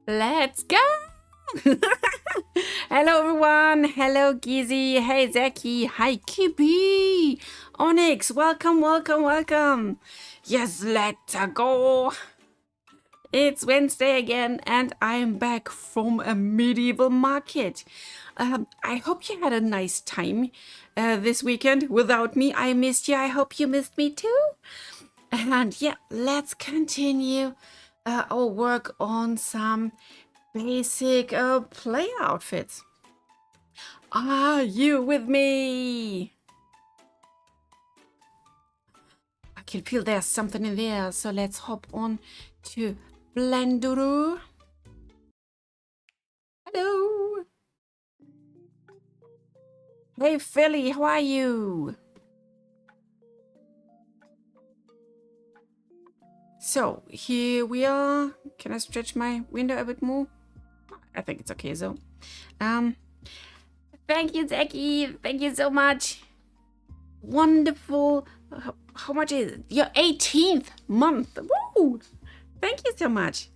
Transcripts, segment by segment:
Let's go! Hello everyone, hello Gizzy, hey Zaki, hi Kibi, Onyx, welcome. Yes, let's go. It's Wednesday again and I'm back from a medieval market. I hope you had a nice time this weekend without me. I missed you, I hope you missed me too. And yeah, let's continue our work on some basic play outfits. Are you with me? I can feel there's something in there, so let's hop on to Blenduru. Hello. Hey Philly, how are you? So here we are. Can I stretch my window a bit more? I think it's okay so. Thank you, Zaki. Thank you so much. Wonderful. How much is it? Your 18th month. Woo! Thank you so much.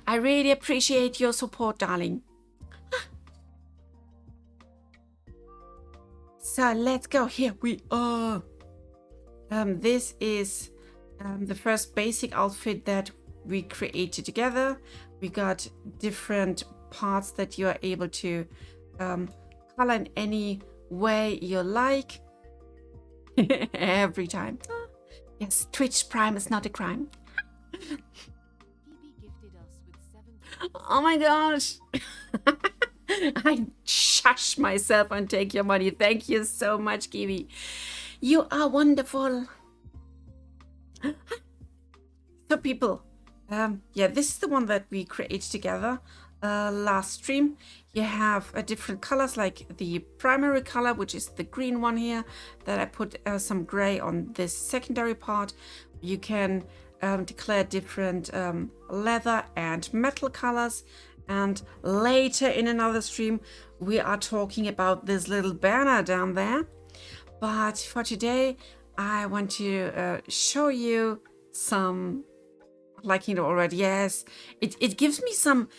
I really appreciate your support, darling. So let's go. Here we are. This is the first basic outfit that we created together. We got different parts that you are able to color in any way you like. Every time. Yes, Twitch Prime is not a crime. Oh my gosh. I shush myself and take your money. Thank you so much, Kiwi. You are wonderful. So people, yeah, this is the one that we created together last stream. You have different colors, like the primary color, which is the green one here, that I put some gray on this secondary part. You can declare different leather and metal colors. And later in another stream, we are talking about this little banner down there. But for today, I want to show you some, liking it already. Yes, it gives me some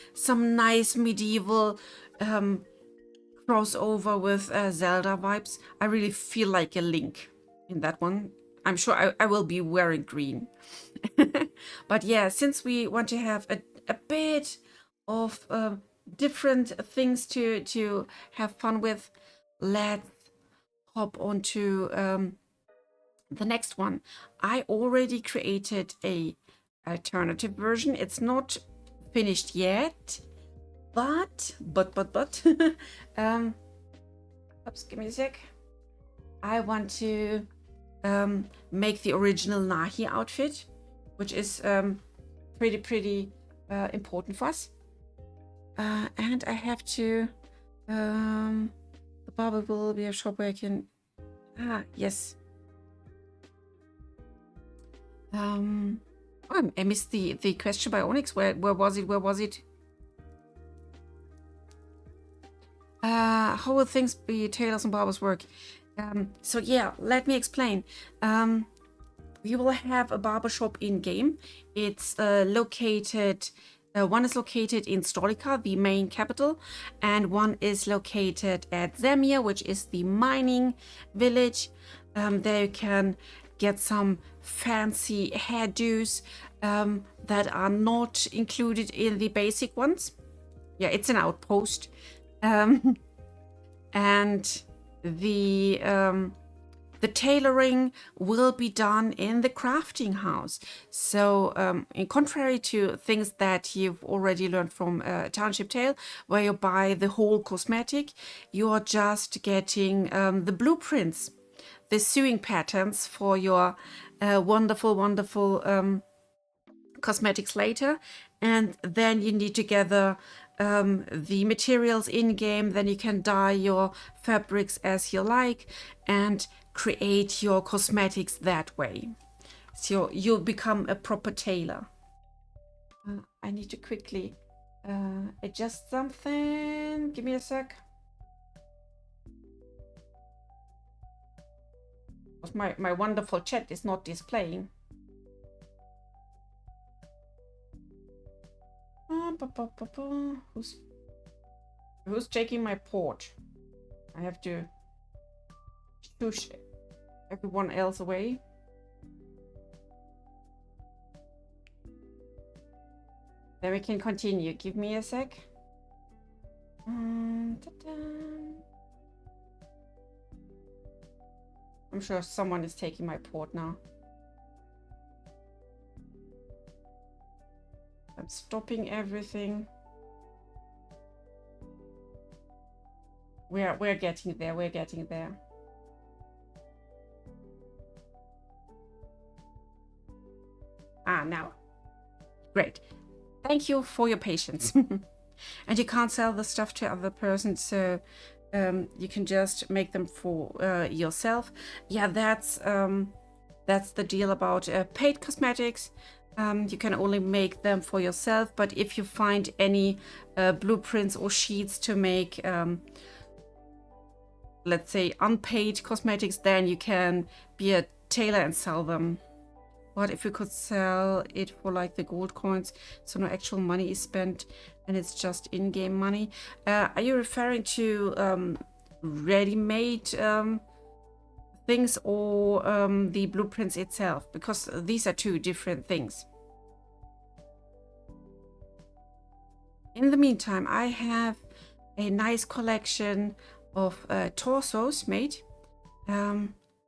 nice medieval crossover with Zelda vibes. I really feel like a Link in that one. I'm sure I will be wearing green. But yeah, since we want to have a bit of different things to have fun with, let's hop on to the next one. I already created a alternative version. It's not finished yet, but oops, give me a sec. I want to make the original Nahi outfit, which is pretty important for us. And I have to the barber will be a shop where I can yes. Oh, I missed the question by Onyx. Where was it? How will things be tailors and barbers work? So yeah, let me explain. We will have a barber shop in game. It's located. One is located in Stolica, the main capital, and one is located at Zemia, which is the mining village. There you can get some fancy hairdos that are not included in the basic ones. Yeah, it's an outpost. And the tailoring will be done in the crafting house. So in contrary to things that you've already learned from Township Tale, where you buy the whole cosmetic, you are just getting the blueprints, the sewing patterns for your wonderful cosmetics later. And then you need to gather the materials in game. Then you can dye your fabrics as you like and create your cosmetics that way. So you'll become a proper tailor. I need to quickly adjust something. Give me a sec. My wonderful chat is not displaying. Who's taking my port? I have to push everyone else away. Then we can continue. Give me a sec. I'm sure someone is taking my port now. I'm stopping everything. We're getting there. We're getting there. Now. Great. Thank you for your patience. And you can't sell the stuff to other persons, so you can just make them for yourself. Yeah, that's the deal about paid cosmetics. You can only make them for yourself, but if you find any blueprints or sheets to make, let's say, unpaid cosmetics, then you can be a tailor and sell them. What if we could sell it for like the gold coins, so no actual money is spent and it's just in-game money? Are you referring to ready-made things or the blueprints itself? Because these are two different things. In the meantime, I have a nice collection of torsos made.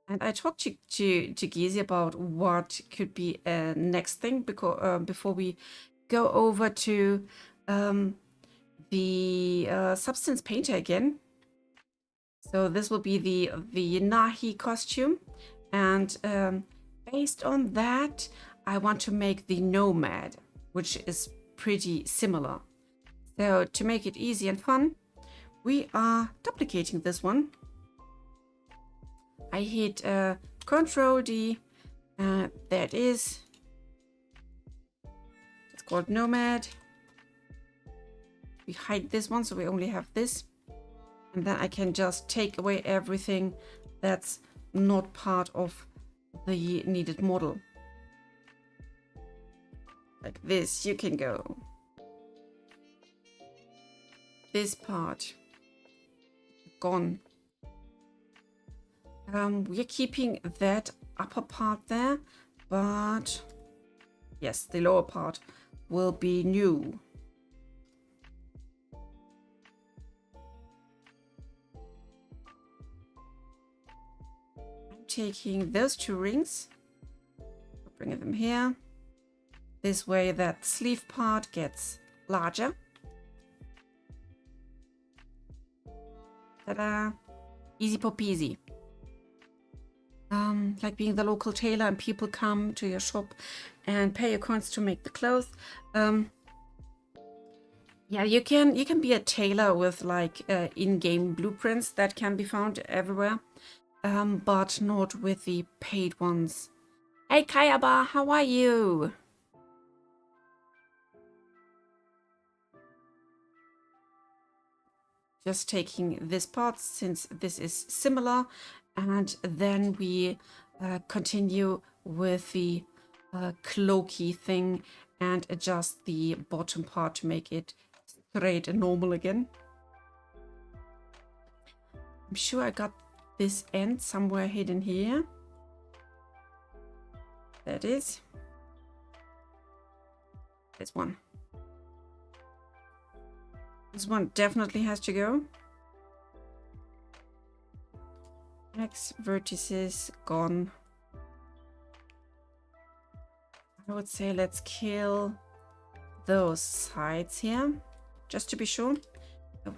And I talked to Gizi about what could be a next thing before we go over to the substance painter again. So this will be the Nahi costume, and based on that, I want to make the Nomad, which is pretty similar. So to make it easy and fun, we are duplicating this one. I hit Control D. There it is. It's called Nomad. We hide this one, so we only have this. And then I can just take away everything that's not part of the needed model. Like this, you can go. This part, gone. We're keeping that upper part there, but yes, the lower part will be new. I'm taking those two rings, bringing them here. This way that sleeve part gets larger. Ta-da! Easy peasy. Like being the local tailor and people come to your shop and pay your coins to make the clothes. Yeah, you can be a tailor with like in-game blueprints that can be found everywhere, but not with the paid ones. Hey Kayaba, how are you? Just taking this part since this is similar. And then we continue with the cloaky thing and adjust the bottom part to make it straight and normal again. I'm sure I got this end somewhere hidden here. There it is. This one. This one definitely has to go. X vertices gone. I would say let's kill those sides here, just to be sure.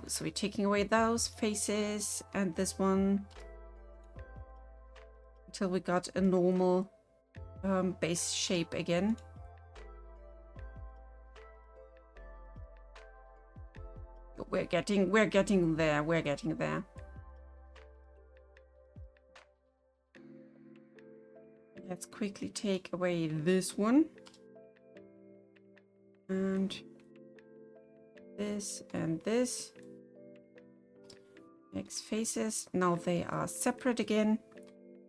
So we're taking away those faces and this one until we got a normal base shape again. We're getting there. We're getting there. Let's quickly take away this one. And this and this. Next faces. Now they are separate again,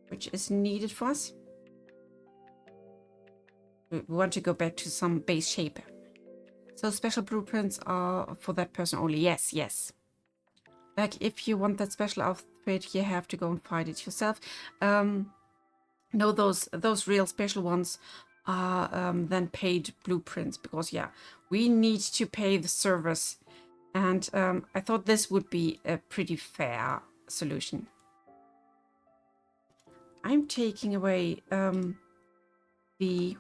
which is needed for us. We want to go back to some base shape. So special blueprints are for that person only. Yes, yes. Like if you want that special outfit, you have to go and find it yourself. No, those real special ones are then paid blueprints, because yeah, we need to pay the servers, and I thought this would be a pretty fair solution. I'm taking away the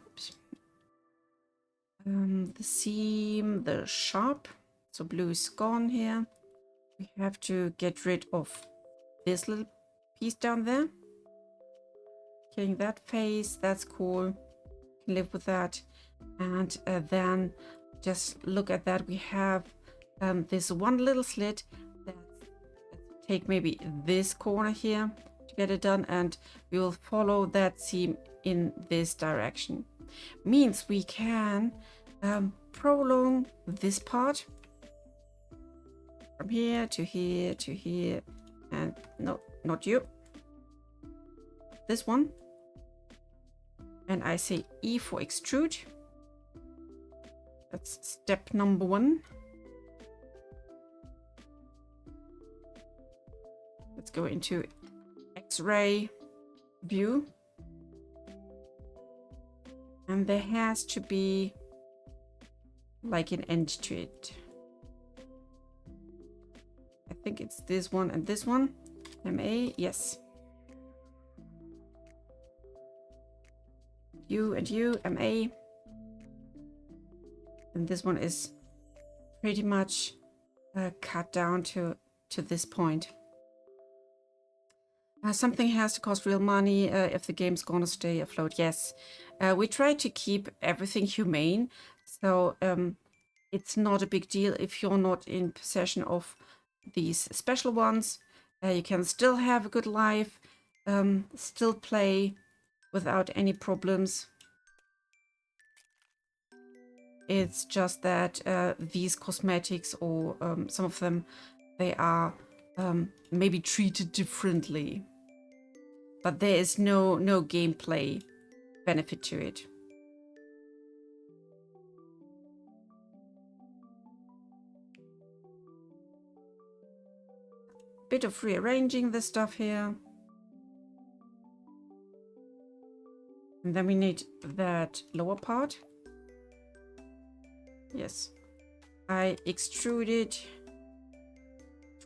seam, the sharp, so blue is gone here. We have to get rid of this little piece down there. Killing that face, that's cool. Can live with that. And then just look at that. We have this one little slit. Let's take maybe this corner here to get it done, and we will follow that seam in this direction. Means we can prolong this part from here to here to here, and no, not you, this one. And I say E for extrude. That's step number 1. Let's go into X-ray view. And there has to be like an end to it. I think it's this one and this one. MA, yes. You and you, MA. And this one is pretty much cut down to this point. Something has to cost real money if the game's gonna stay afloat. Yes, we try to keep everything humane, so it's not a big deal if you're not in possession of these special ones. You can still have a good life, still play without any problems. It's just that these cosmetics, or some of them, they are maybe treated differently, but there is no gameplay benefit to it. Bit of rearranging the stuff here, and then we need that lower part. Yes, I extruded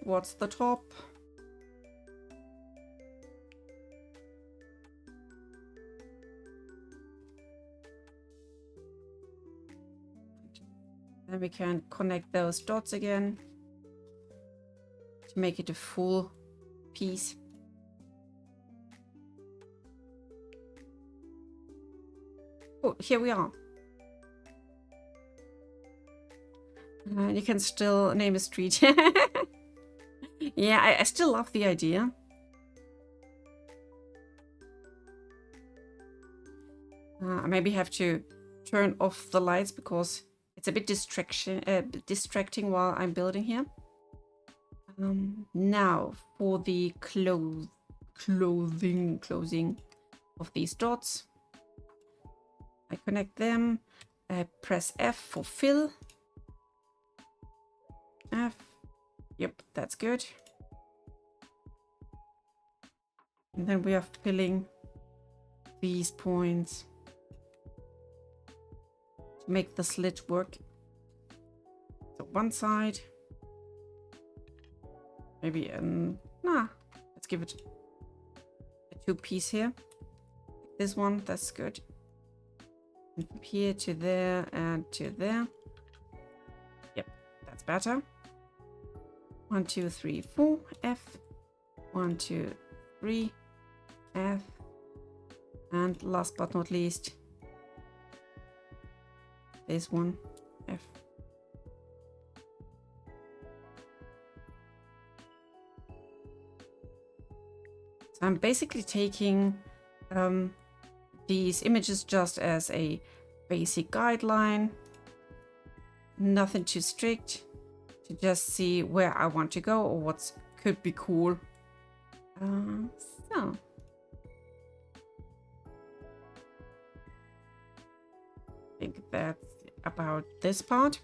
towards the top. Then we can connect those dots again to make it a full piece. Oh, here we are. You can still name a street. Yeah, I still love the idea. I maybe have to turn off the lights because it's a bit distracting while I'm building here. Now for the closing of these dots. I connect them. I press F for fill. F. Yep, that's good. And then we are filling these points to make the slit work. So one side. Maybe let's give it a 2-piece here. This one, that's good. And from here to there and to there. Yep, that's better. 1, 2, 3, 4, F. 1, 2, 3, F. And last but not least, this one, F. So I'm basically taking these images just as a basic guideline, nothing too strict, to just see where I want to go or what could be cool. So I think that's about this part.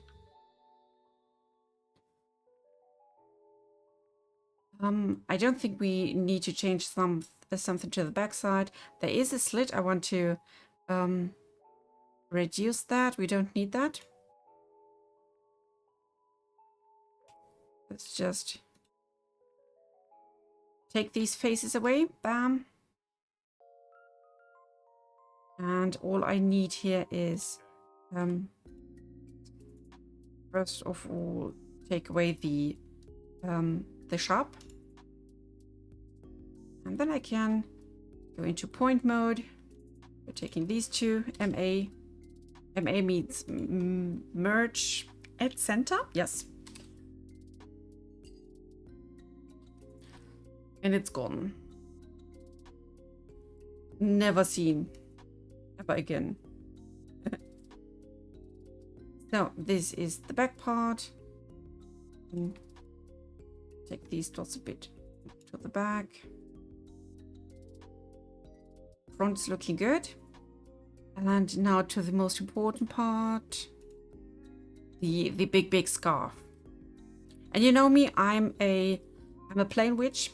I don't think we need to change something to the back side. There is a slit. I want to reduce that. We don't need that. Let's just take these faces away. Bam. And all I need here is, first of all, take away the sharp. And then I can go into point mode. We're taking these two, MA. MA means merge at center. Yes. And it's gone. Never seen. Ever again. So this is the back part. And take these dots a bit to the back. Front's looking good. And now to the most important part. The big scarf. And you know me, I'm a plain witch.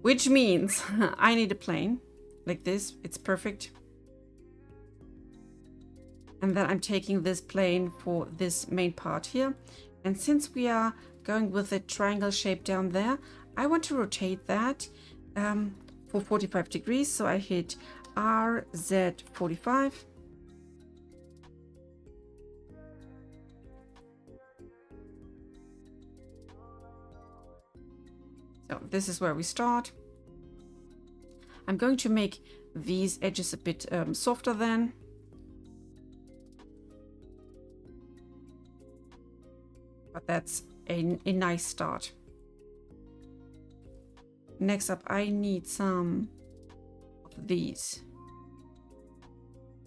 Which means I need a plane like this. It's perfect. And then I'm taking this plane for this main part here. And since we are going with the triangle shape down there, I want to rotate that for 45 degrees. So I hit RZ45. So this is where we start. I'm going to make these edges a bit softer then. But that's a nice start. Next up, I need some of these.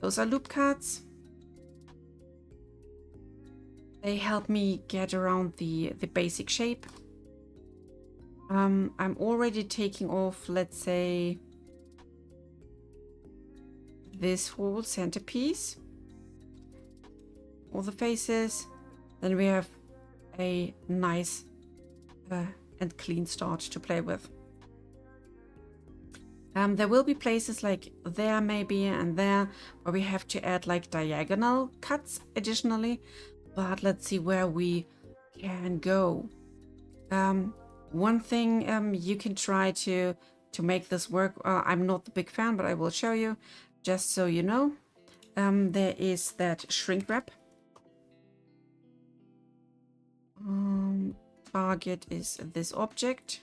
Those are loop cuts. They help me get around the basic shape. I'm already taking off, let's say, this whole centerpiece. All the faces. Then we have a nice and clean start to play with. There will be places like there maybe and there where we have to add like diagonal cuts additionally, but let's see where we can go. One thing you can try to make this work, I'm not the big fan, but I will show you just so you know. There is that shrink wrap. Target is this object.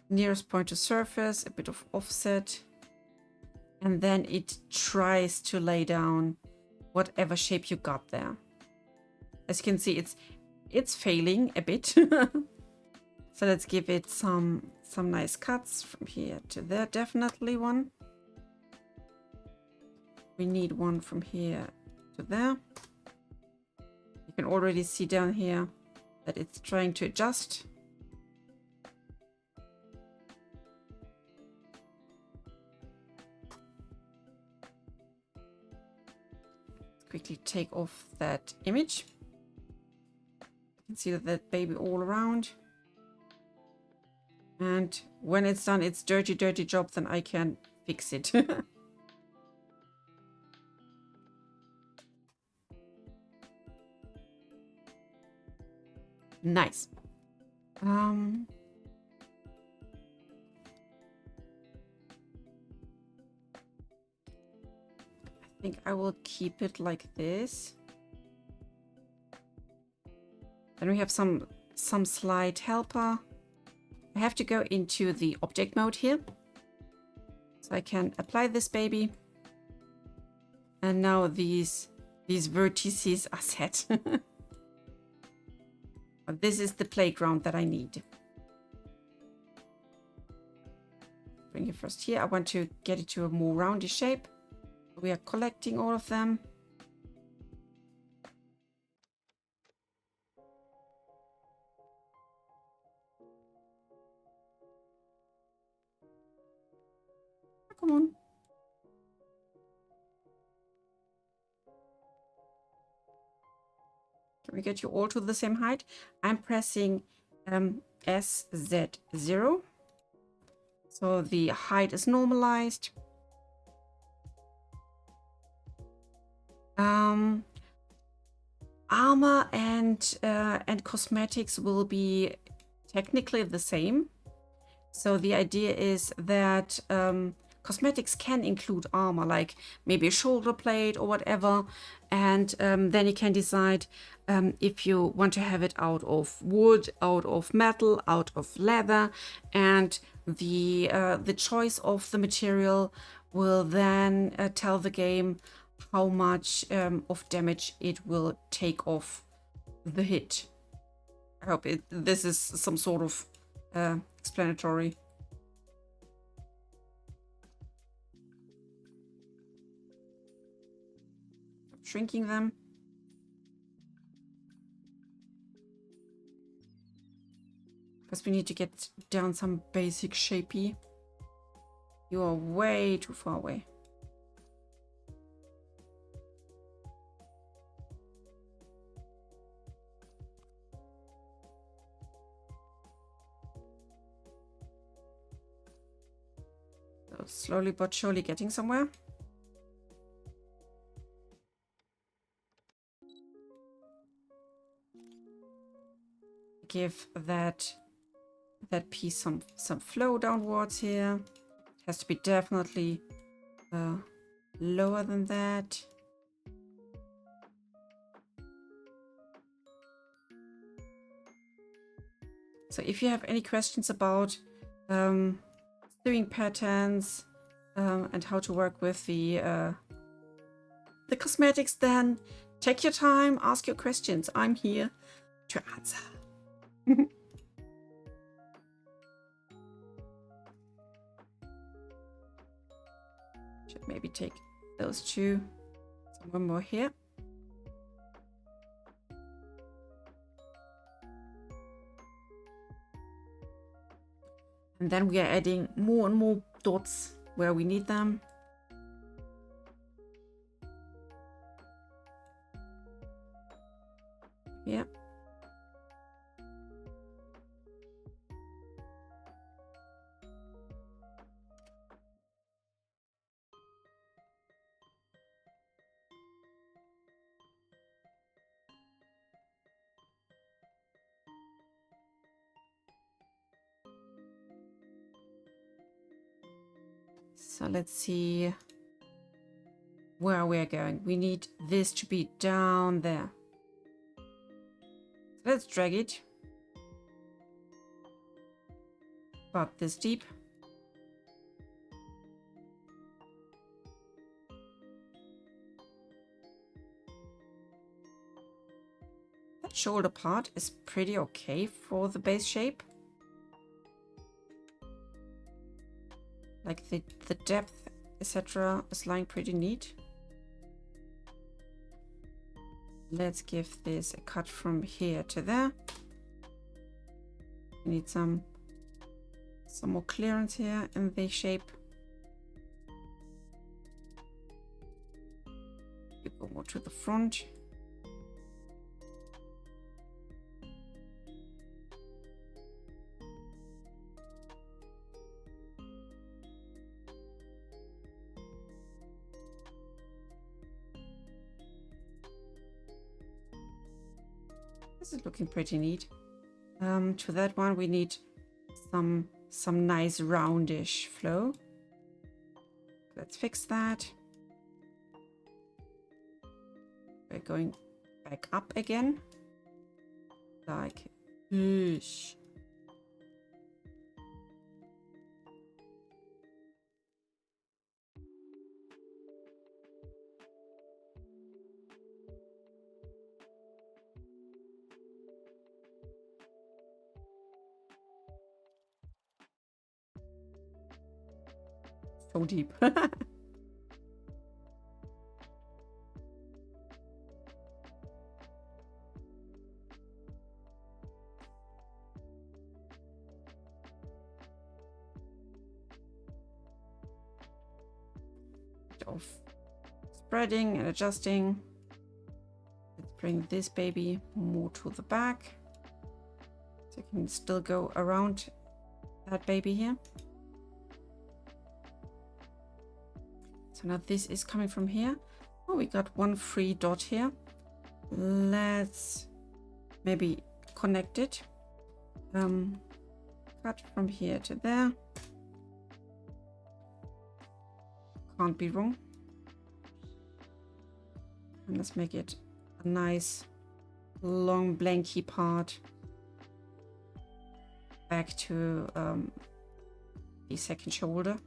Nearest point to surface, a bit of offset. And then it tries to lay down whatever shape you got there. As you can see, it's failing a bit. So let's give it some nice cuts from here to there. Definitely one. We need one from here to there. You can already see down here that it's trying to adjust. Let's quickly take off that image. You can see that baby all around. And when it's done, it's dirty job, then I can fix it. Nice. I think I will keep it like this. Then we have some slide helper. I have to go into the object mode here. So I can apply this baby. And now these vertices are set. This is the playground that I need. Bring it first here. I want to get it to a more roundy shape. We are collecting all of them. Come on. Can we get you all to the same height? I'm pressing SZ0. So the height is normalized. Armor and cosmetics will be technically the same. So the idea is that cosmetics can include armor, like maybe a shoulder plate or whatever, and then you can decide if you want to have it out of wood, out of metal, out of leather, and the choice of the material will then tell the game how much of damage it will take off the hit. I hope this is some sort of explanatory. Shrinking them. Because we need to get down some basic shapey. You are way too far away. So slowly but surely getting somewhere. Give that piece some flow downwards here. It has to be definitely lower than that. So if you have any questions about doing patterns and how to work with the cosmetics, then take your time, ask your questions. I'm here to answer. Should maybe take those two, one more here. And then we are adding more and more dots where we need them. Yeah. So let's see where we're going. We need this to be down there. So let's drag it about this deep. That shoulder part is pretty okay for the base shape. Like the depth, etc. is lying pretty neat. Let's give this a cut from here to there. We need some more clearance here in the shape. You go more to the front. This is looking pretty neat. To that one we need some nice roundish flow. Let's fix that. We're going back up again. Like this. So deep. Of spreading and adjusting. Let's bring this baby more to the back. So you can still go around that baby here. So now this is coming from here. Oh, we got one free dot here. Let's maybe connect it. Cut from here to there. Can't be wrong. And let's make it a nice long blanky part back to the second shoulder.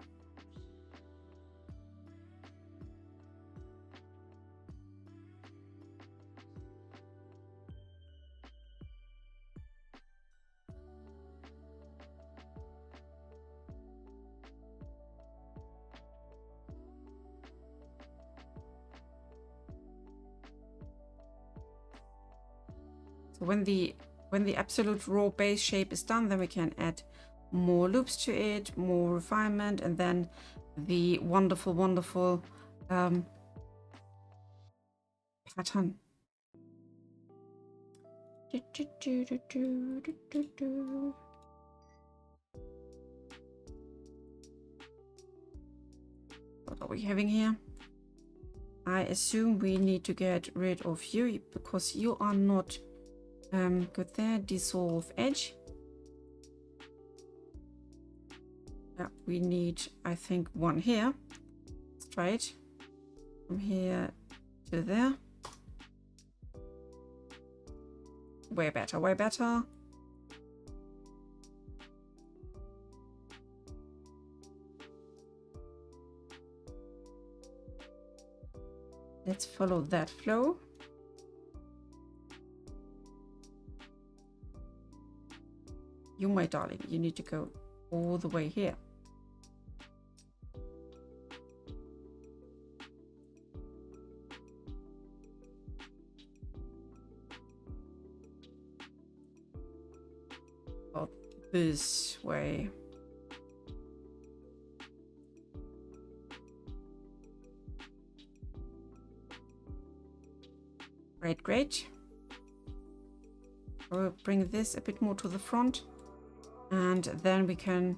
So when the absolute raw base shape is done, then we can add more loops to it, more refinement, and then the wonderful, wonderful pattern. What are we having here? I assume we need to get rid of you because you are not good there. Dissolve edge. Yeah, we need, I think, one here. Let's try it. From here to there. Way better, way better. Let's follow that flow. You, my darling, you need to go all the way here. About this way. Great, great. We'll bring this a bit more to the front, and then we can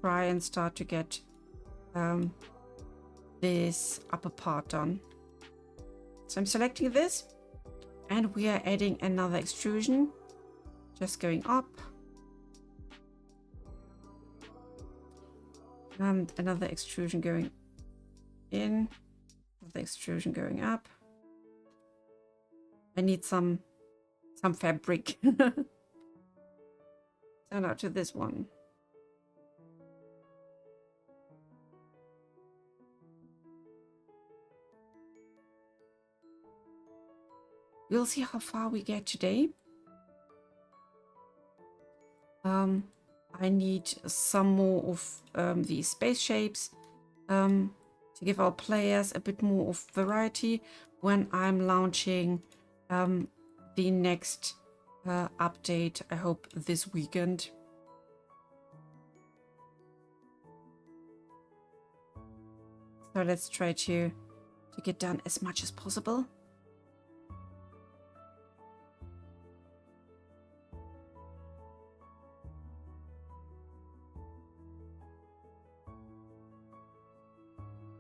try and start to get this upper part done. So I'm selecting this, and we are adding another extrusion, just going up, and another extrusion going in, another extrusion going up. I need some fabric. So now to this one. We'll see how far we get today. I need some more of these space shapes to give our players a bit more of variety when I'm launching the next update, I hope this weekend. So let's try to get done as much as possible.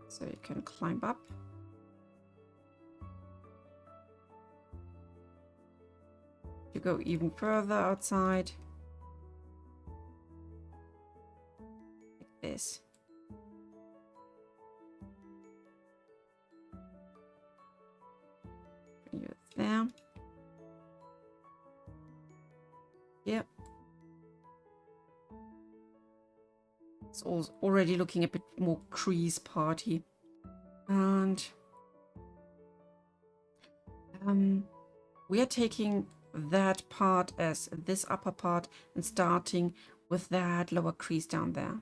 So you can climb up. To go even further outside. Like this. Bring you there. Yep. It's already looking a bit more crease party. And we are taking that part as this upper part and starting with that lower crease down there.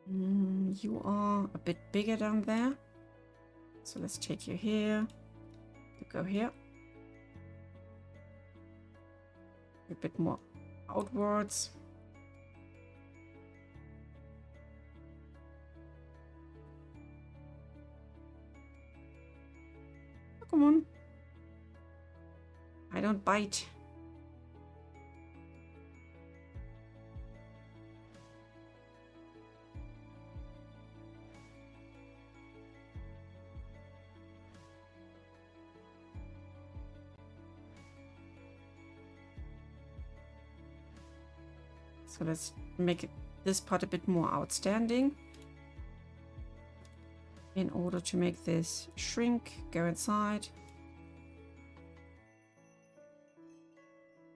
You are a bit bigger down there. So let's take you here. You go here. A bit more outwards. Oh, come on. I don't bite. So let's make this part a bit more outstanding. In order to make this shrink, go inside.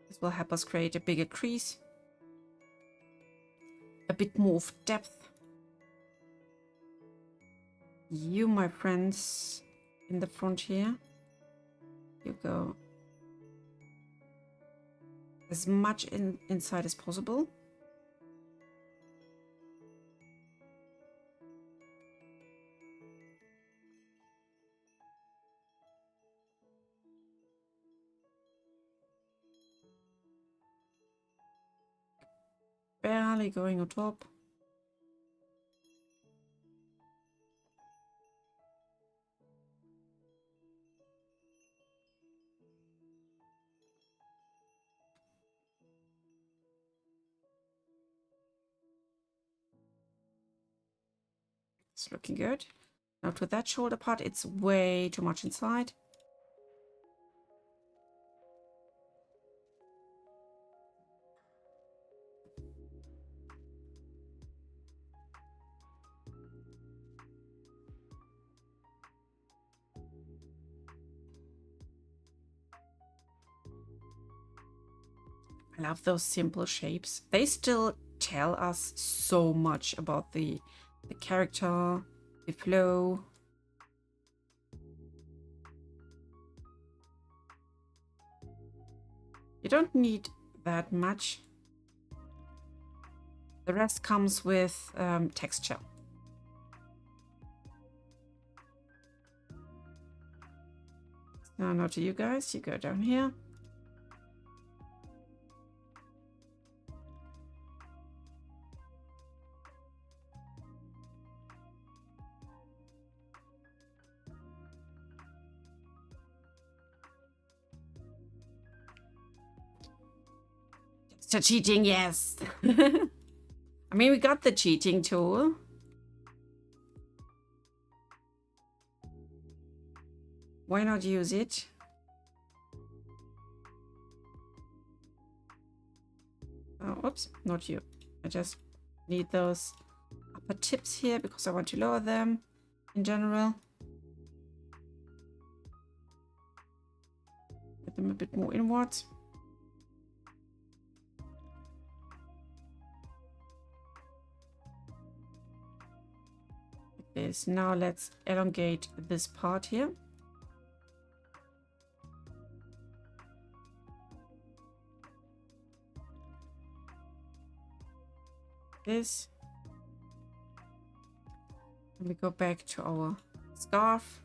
This will help us create a bigger crease. A bit more of depth. You, my friends, in the front here. You go as much inside as possible. Barely going on top. It's looking good. Now to that shoulder part, it's way too much inside. I love those simple shapes. They still tell us so much about the character, the flow. You don't need that much. The rest comes with texture. Now to you guys, you go down here. So cheating, yes. I mean, we got the cheating tool. Why not use it? Oh, oops, not you. I just need those upper tips here because I want to lower them in general. Get them a bit more inwards. This. Now let's elongate this part here. This. And we go back to our scarf.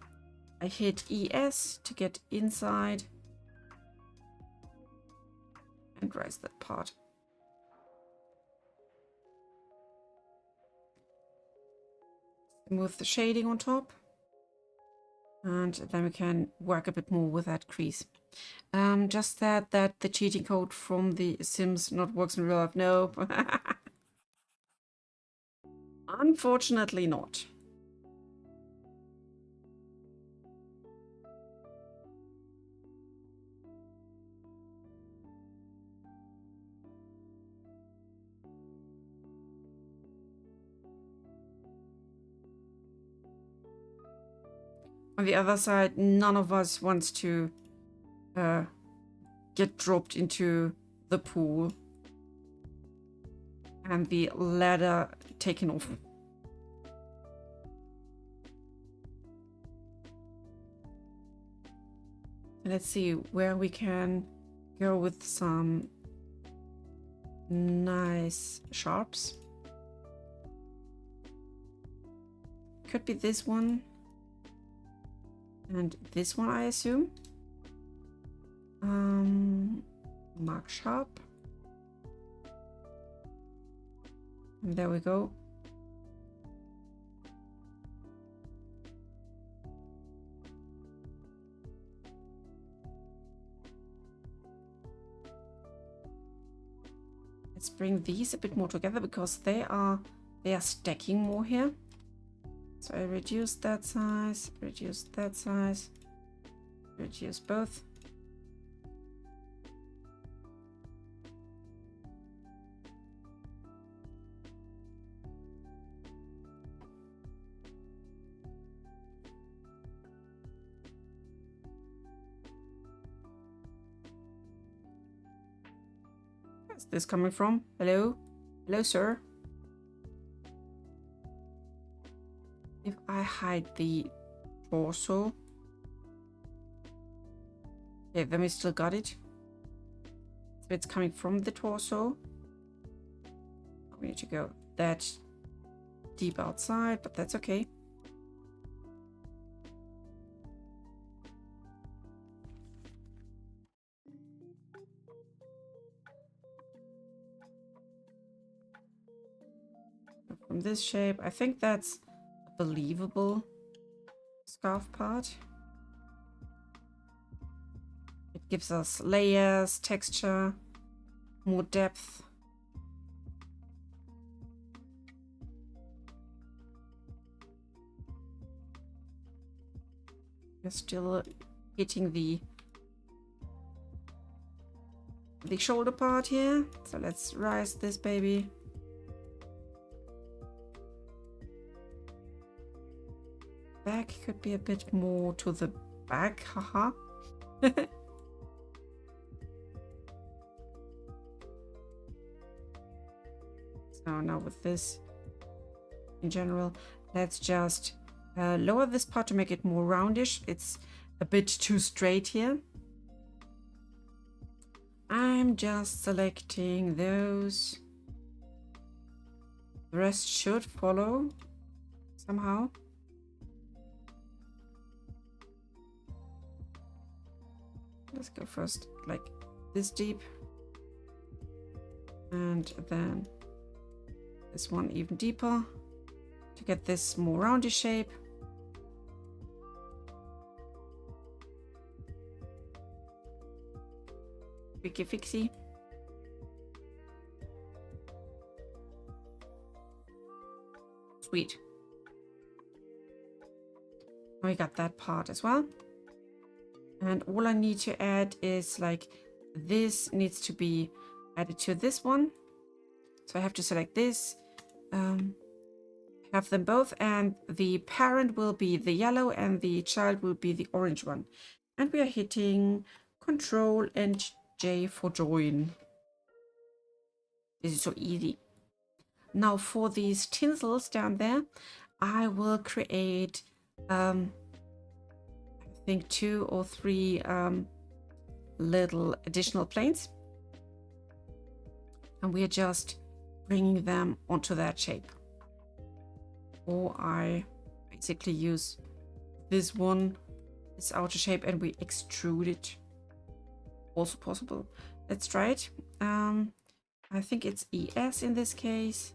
I hit ES to get inside and raise that part. Move the shading on top, and then we can work a bit more with that crease. Just that the cheating code from the Sims not works in real life. No, unfortunately not. On the other side, none of us wants to get dropped into the pool and the ladder taken off. Let's see where we can go with some nice sharps. could be this one. And this one, I assume. Mark sharp. And there we go. Let's bring these a bit more together because they are stacking more here. So I reduce that size, reduce that size, reduce both. Where's this coming from? Hello? Hello, sir? If I hide the torso. Okay, then we still got it. So it's coming from the torso. We need to go that deep outside, but that's okay. From this shape, I think that's a believable scarf part. It gives us layers, texture, more depth. We're still hitting the shoulder part here. So let's rise this baby. Back could be a bit more to the back, haha. So now with this, in general, let's just lower this part to make it more roundish. It's a bit too straight here. I'm just selecting those. The rest should follow somehow. Let's go first like this deep. And then this one even deeper to get this more roundish shape. Fixie fixie. Sweet. We got that part as well. And all I need to add is like this needs to be added to this one. So I have to select this, have them both, and the parent will be the yellow and the child will be the orange one. And we are hitting Control and J for join. This is so easy. Now for these tinsels down there, I will create I think 2 or 3 little additional planes, and we are just bringing them onto that shape. Or I basically use this one, this outer shape, and we extrude it. Also possible. Let's try it. I think it's ES in this case.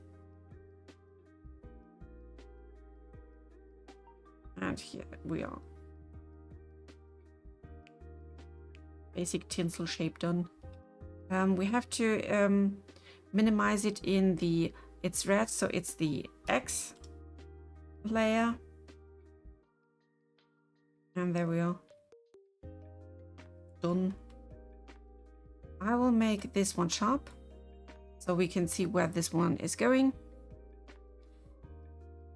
And here we are. Basic tinsel shape done. We have to minimize it in the, it's red, so it's the X layer. And there we are. Done. I will make this one sharp so we can see where this one is going.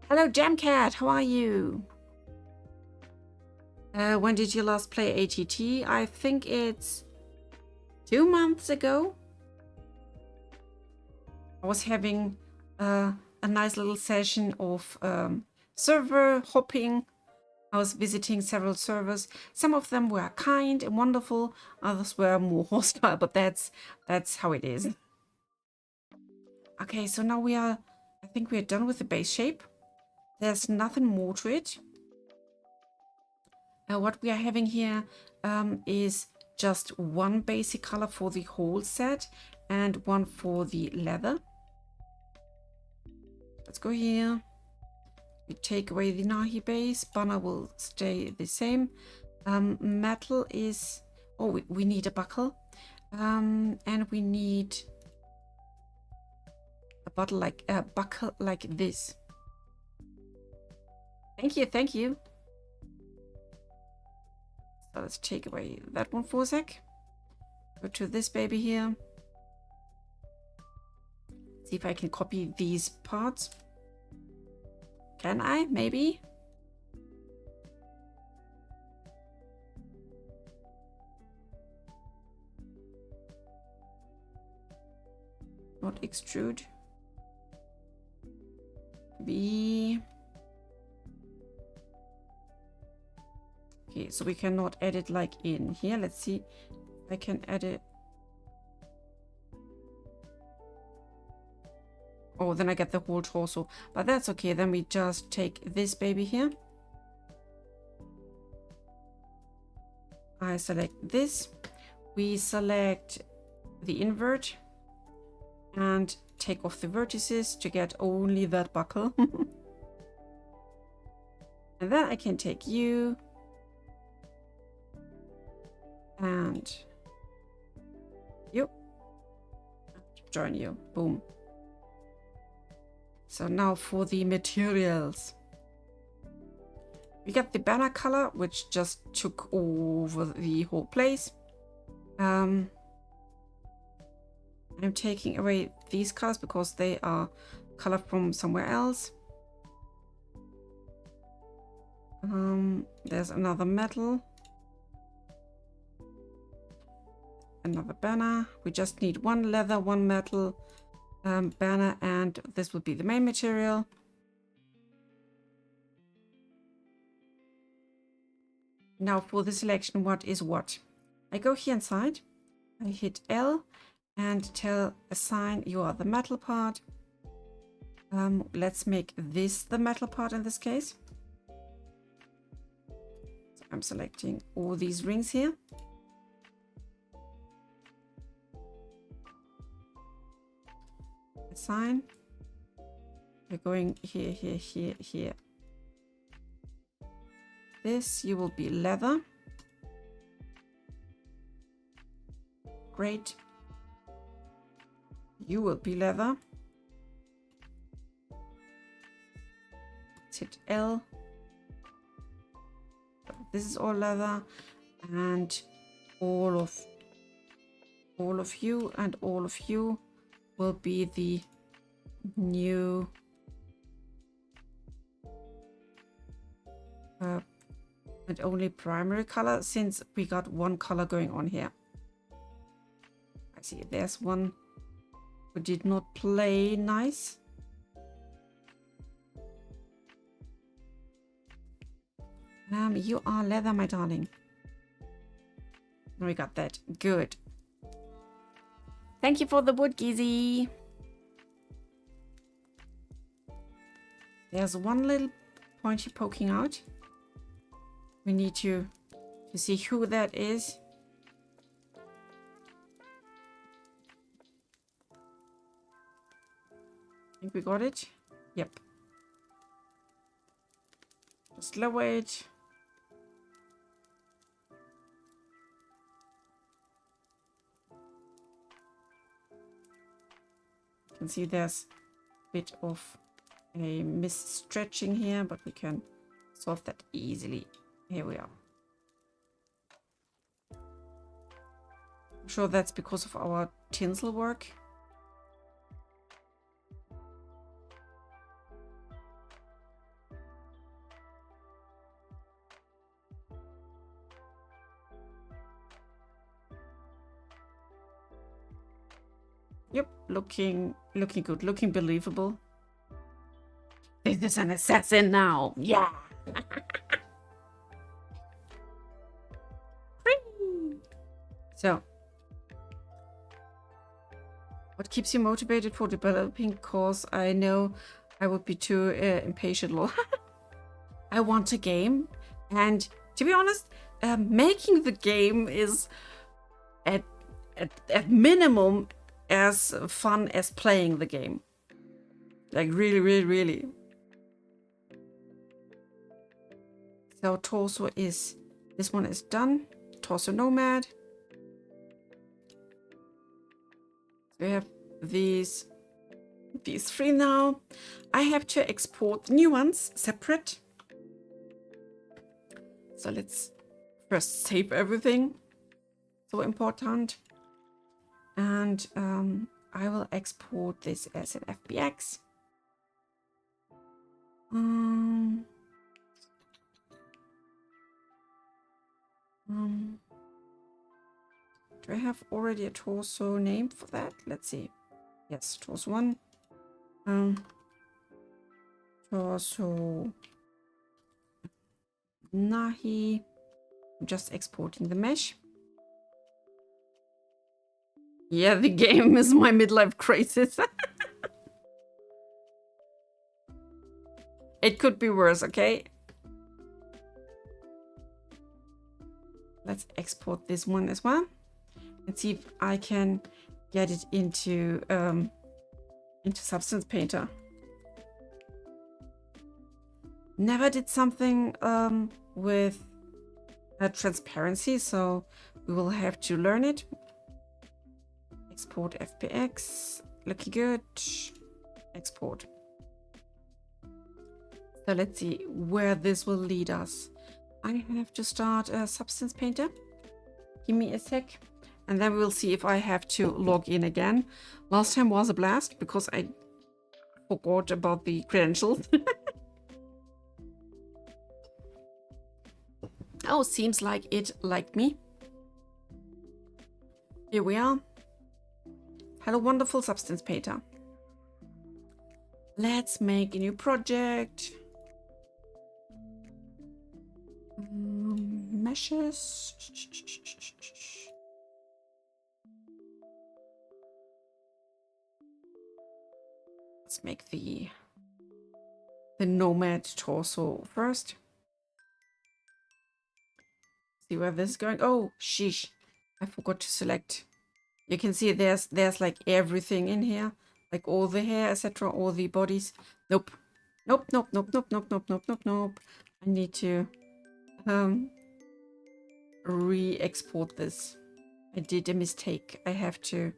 Hello Jamcat, how are you? When did you last play ATT? I think it's 2 months ago. I was having a nice little session of server hopping. I was visiting several servers. Some of them were kind and wonderful, others were more hostile, but that's how it is. Okay, so now I think we are done with the base shape. There's nothing more to it. What we are having here is just one basic color for the whole set and one for the leather. Let's go here. We take away the Nahi base. Banner will stay the same. Metal is... Oh, we need a buckle. And we need a buckle like this. Thank you, thank you. So let's take away that one for a sec. Go to this baby here. See if I can copy these parts. Can I? Maybe? Not extrude. B. Okay, so we cannot edit like in here. Let's see if I can edit. Oh, then I get the whole torso, but that's okay. Then we just take this baby here. I select this. We select the invert and take off the vertices to get only that buckle. And then I can take you and you, join you. Boom. So now for the materials. We got the banner color, which just took over the whole place. I'm taking away these colors because they are color from somewhere else. There's another metal. Another banner. We just need one leather, one metal banner, and this would be the main material. Now for the selection, what is what? I go here inside, I hit L and tell assign you are the metal part. Let's make this the metal part in this case. So I'm selecting all these rings here. Assign. We're going here, here, here, here. This, you will be leather. Great. You will be leather. Let's hit L. This is all leather, and all of you and all of you will be the new and only primary color, since we got one color going on here. I see there's one who did not play nice. You are leather, my darling. We got that. Good. Thank you for the wood, Gizzy. There's one little pointy poking out. We need to see who that is. I think we got it. Yep. Just lower it. You can see there's a bit of a misstretching here, but we can solve that easily. Here we are. I'm sure that's because of our tinsel work. Yep, looking good, looking believable. This is an assassin now. Yeah. So, what keeps you motivated for developing? Because I know I would be too impatient. I want a game, and to be honest, making the game is at minimum as fun as playing the game. Like really, really, really. So torso is, this one is done. Torso nomad. So we have these 3 now. I have to export the new ones separate. So let's first save everything. So important. And I will export this as an FBX. Do I have already a torso name for that? Let's see. Yes, torso 1. Torso Nahi. I'm just exporting the mesh. Yeah, the game is my midlife crisis. It could be worse, okay? Let's export this one as well and see if I can get it into Substance Painter. Never did something with transparency, so we will have to learn it. Export FBX, looking good. Export. So let's see where this will lead us. I have to start a Substance Painter. Give me a sec. And then we'll see if I have to log in again. Last time was a blast because I forgot about the credentials. Oh, seems like it liked me. Here we are. Hello, wonderful Substance Painter. Let's make a new project. Meshes. Let's make the nomad torso first. See where this is going. Oh, sheesh. I forgot to select. You can see there's like everything in here. Like all the hair, etc. All the bodies. Nope. Nope, nope, nope, nope, nope, nope, nope, nope, nope. I need to re-export this. I did a mistake. I have to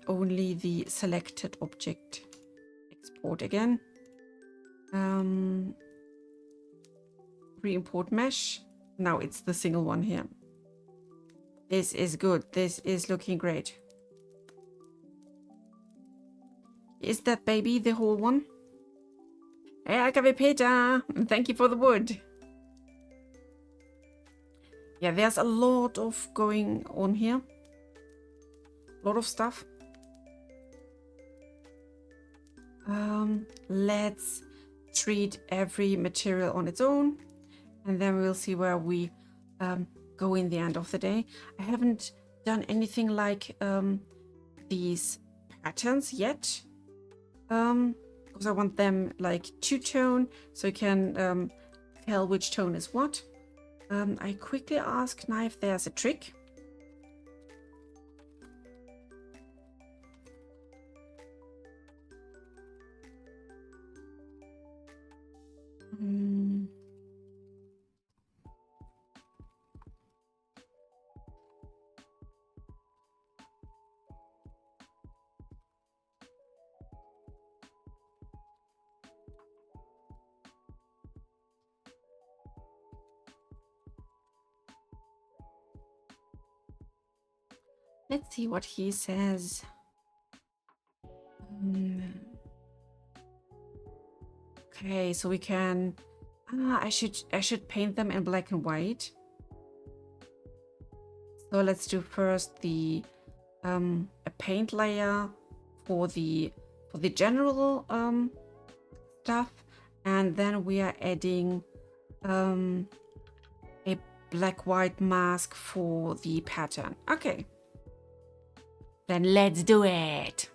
only the selected object export again. Re-import mesh. Now it's the single one here. This is good. This is looking great. Is that baby the whole one? Hey, Agave Peter! Thank you for the wood. Yeah, there's a lot of going on here. A lot of stuff. Let's treat every material on its own. And then we'll see where we go in the end of the day. I haven't done anything like these patterns yet. Because I want them like two-tone, so you can tell which tone is what. I quickly ask now if there's a trick. Let's see what he says. Okay, so we can. I should paint them in black and white. So let's do first the a paint layer for the general stuff, and then we are adding a black-white mask for the pattern. Okay. Then let's do it.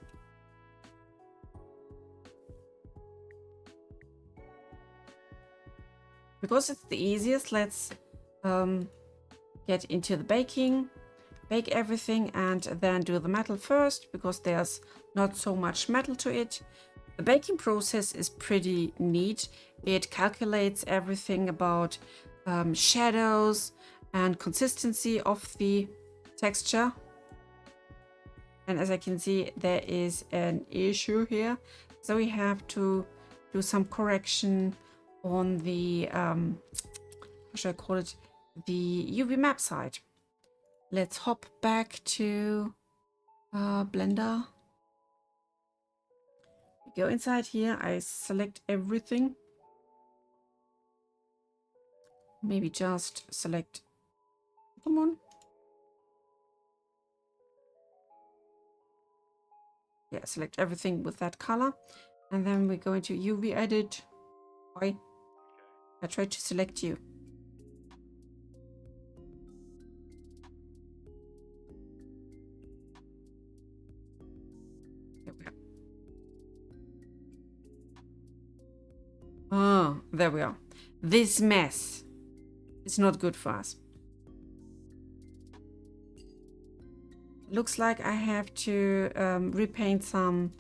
because it's the easiest, let's get into the baking, bake everything, and then do the metal first, because there's not so much metal to it. The baking process is pretty neat. It calculates everything about shadows and consistency of the texture. And as I can see, there is an issue here. So we have to do some correction on the, how should I call it? The UV map side. Let's hop back to Blender. Go inside here. I select everything. Maybe just select, come on. Yeah, select everything with that color. And then we go into UV edit. Why? I tried to select you. Here we are. Oh, there we are. This mess is not good for us. Looks like I have to repaint some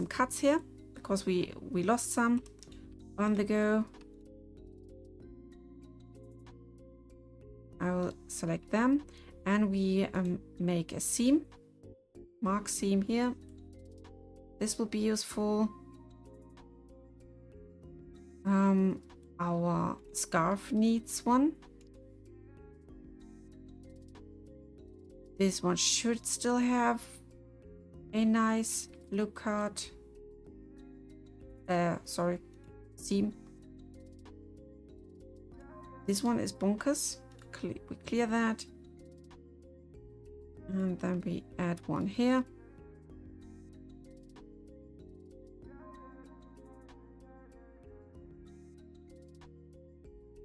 cuts here, because we lost some on the go. I will select them, and we make a seam, mark seam here. This will be useful. Our scarf needs one. This one should still have a nice look cut. Sorry, seam. This one is bonkers. We clear that. And then we add one here.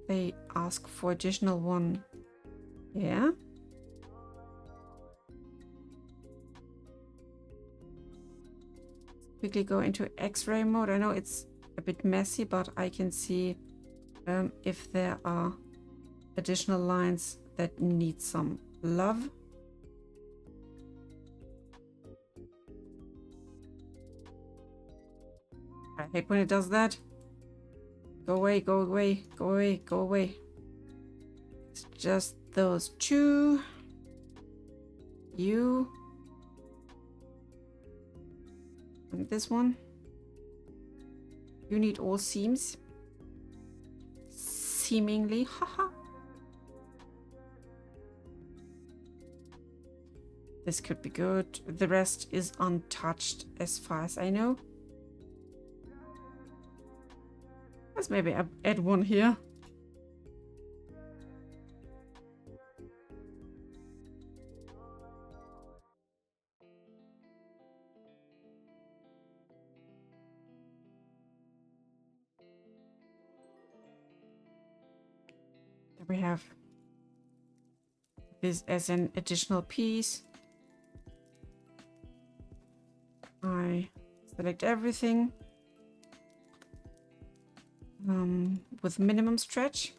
They ask for additional one. Yeah. Quickly go into X-ray mode. I know it's a bit messy, but I can see if there are additional lines that need some love. I hate when it does that. Go away, go away, go away, go away. It's just those two. You. And this one. You need all seams. Seemingly. Haha. This could be good. The rest is untouched as far as I know. Let's maybe add one here. There we have this as an additional piece. I select everything with minimum stretch.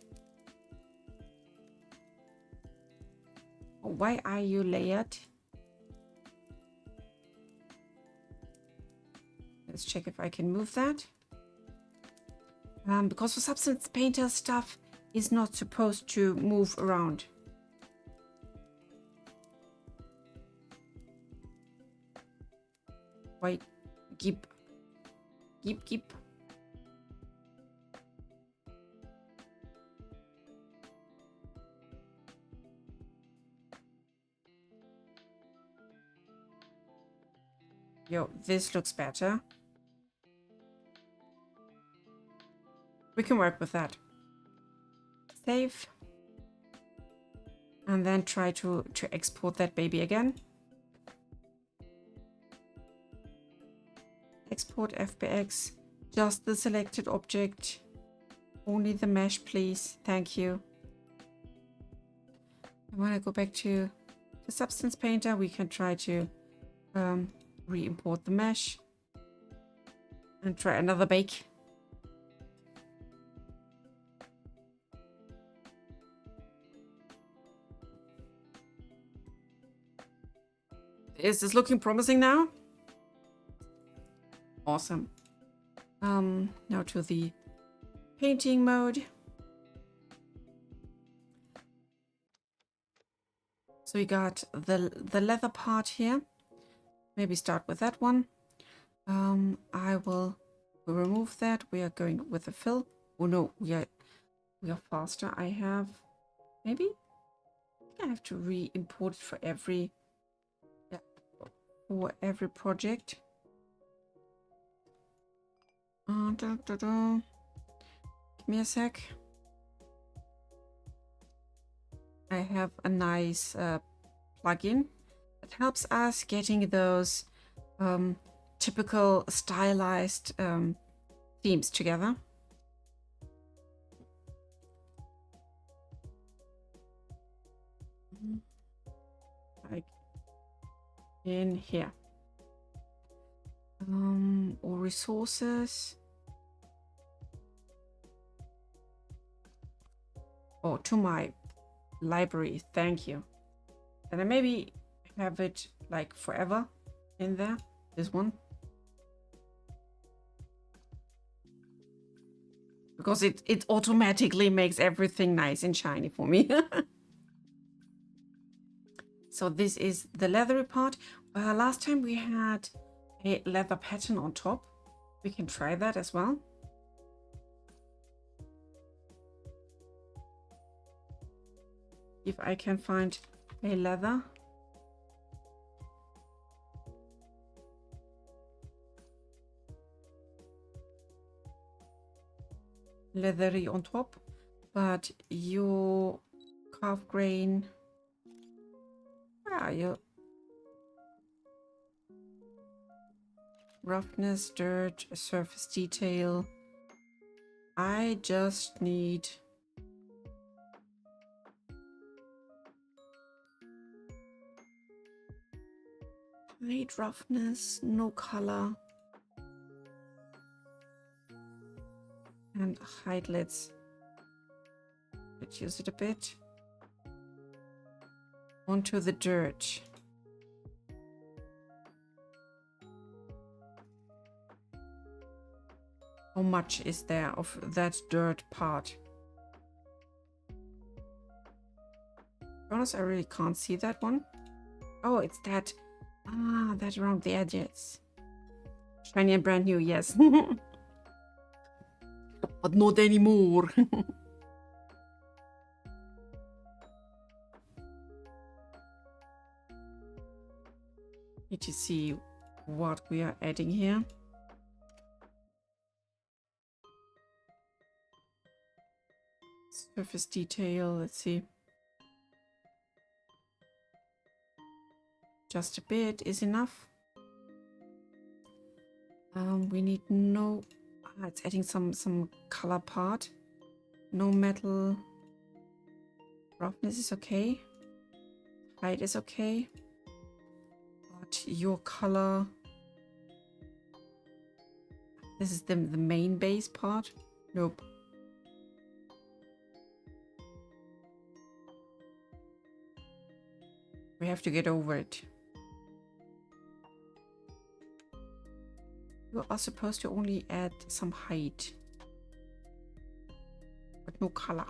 Why are you layered? Let's check if I can move that. Because for Substance Painter, stuff is not supposed to move around. Wait, keep. Yo, this looks better. We can work with that. Save. And then try to export that baby again. Export FBX. Just the selected object. Only the mesh, please. Thank you. And when I go back to the Substance Painter, we can try to re-import the mesh. And try another bake. Is this looking promising now? Awesome. Now to the painting mode. So we got the leather part here. Maybe start with that one. I will remove that. We are going with the fill. Oh no, we are faster. I have maybe I have to re-import it for every project. Give me a sec. I have a nice plugin that helps us getting those typical stylized themes together. Like in here. Or resources. Oh, to my library, thank you. And I maybe have it like forever in there, this one. Because it automatically makes everything nice and shiny for me. So this is the leathery part. Last time we had a leather pattern on top. We can try that as well. If I can find a leather. Leathery on top, but your calf grain, your roughness, dirt, surface detail. I just need light roughness, no color. And height, let's reduce it a bit. Onto the dirt. How much is there of that dirt part? To be honest, I really can't see that one. Oh, it's that. Ah, that around the edges. Shiny and brand new, yes. But not anymore. Need to see what we are adding here. Surface detail, let's see. Just a bit is enough. We need no. It's adding some color part. No metal. Roughness is okay. Height is okay. But your color. This is the main base part. Nope. We have to get over it. You are supposed to only add some height, but no color.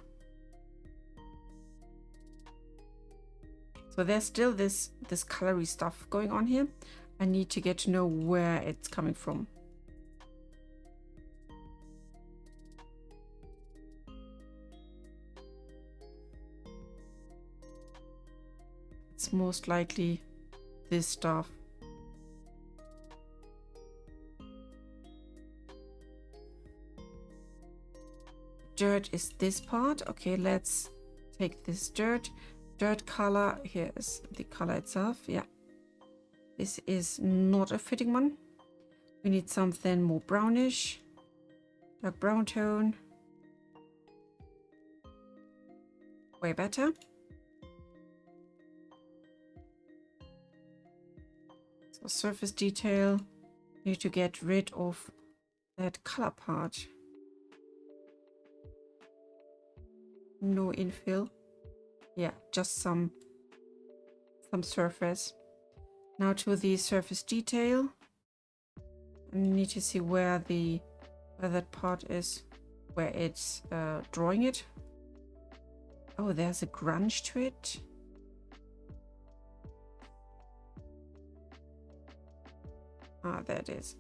So there's still this colory stuff going on here. I need to get to know where it's coming from. It's most likely this stuff. Dirt is this part. Okay, let's take this dirt color. Here is the color itself. Yeah, this is not a fitting one. We need something more brownish, dark brown tone. Way better. So surface detail, need to get rid of that color part. No infill. Yeah, just some surface. Now to the surface detail. I need to see where that part is, where it's drawing it. Oh, there's a grunge to it. Ah, there it is.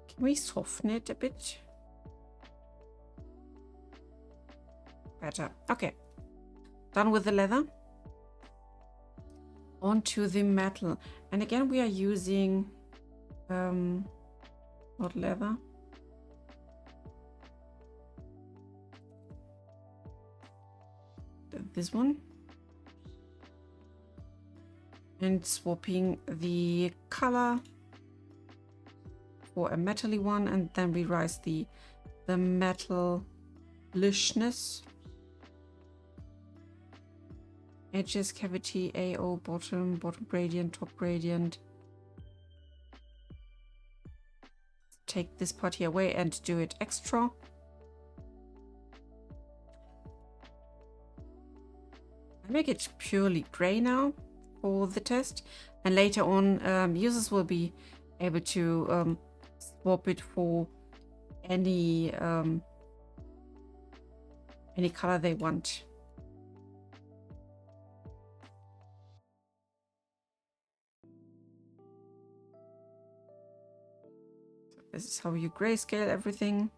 Can we soften it a bit? Better. Okay. Done with the leather. Onto the metal. And again, we are using not leather. This one. And swapping the color for a metally one, and then we rise the metallishness. Edges, cavity, AO, bottom gradient, top gradient. Take this part here away and do it extra. I make it purely gray now for the test, and later on users will be able to swap it for any color they want. So this is how you grayscale everything.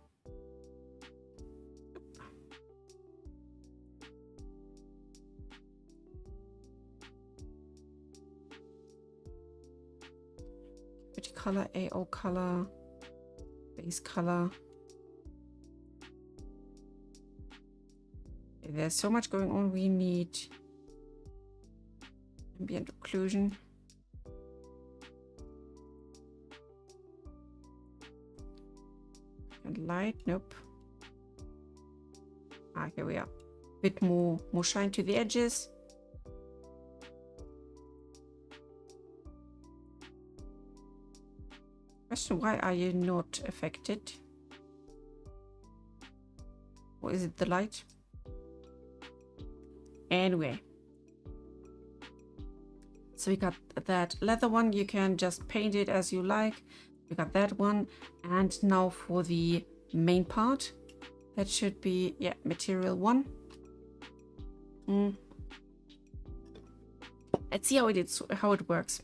Color, AO color, base color. There's so much going on. We need ambient occlusion. And light, nope. Ah, here we are. Bit more shine to the edges. Question, why are you not affected? Or is it the light? Anyway. So we got that leather one. You can just paint it as you like. We got that one. And now for the main part. That should be, yeah, material one. Let's see how it works.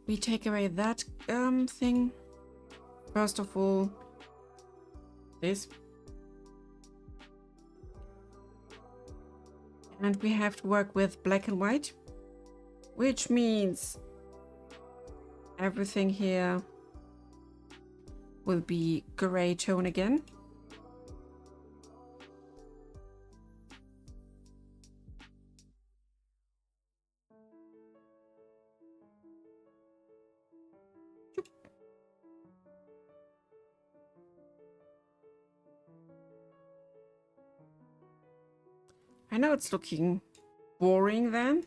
We take away that thing. First of all, this. And we have to work with black and white, which means everything here will be gray tone again. I know it's looking boring then,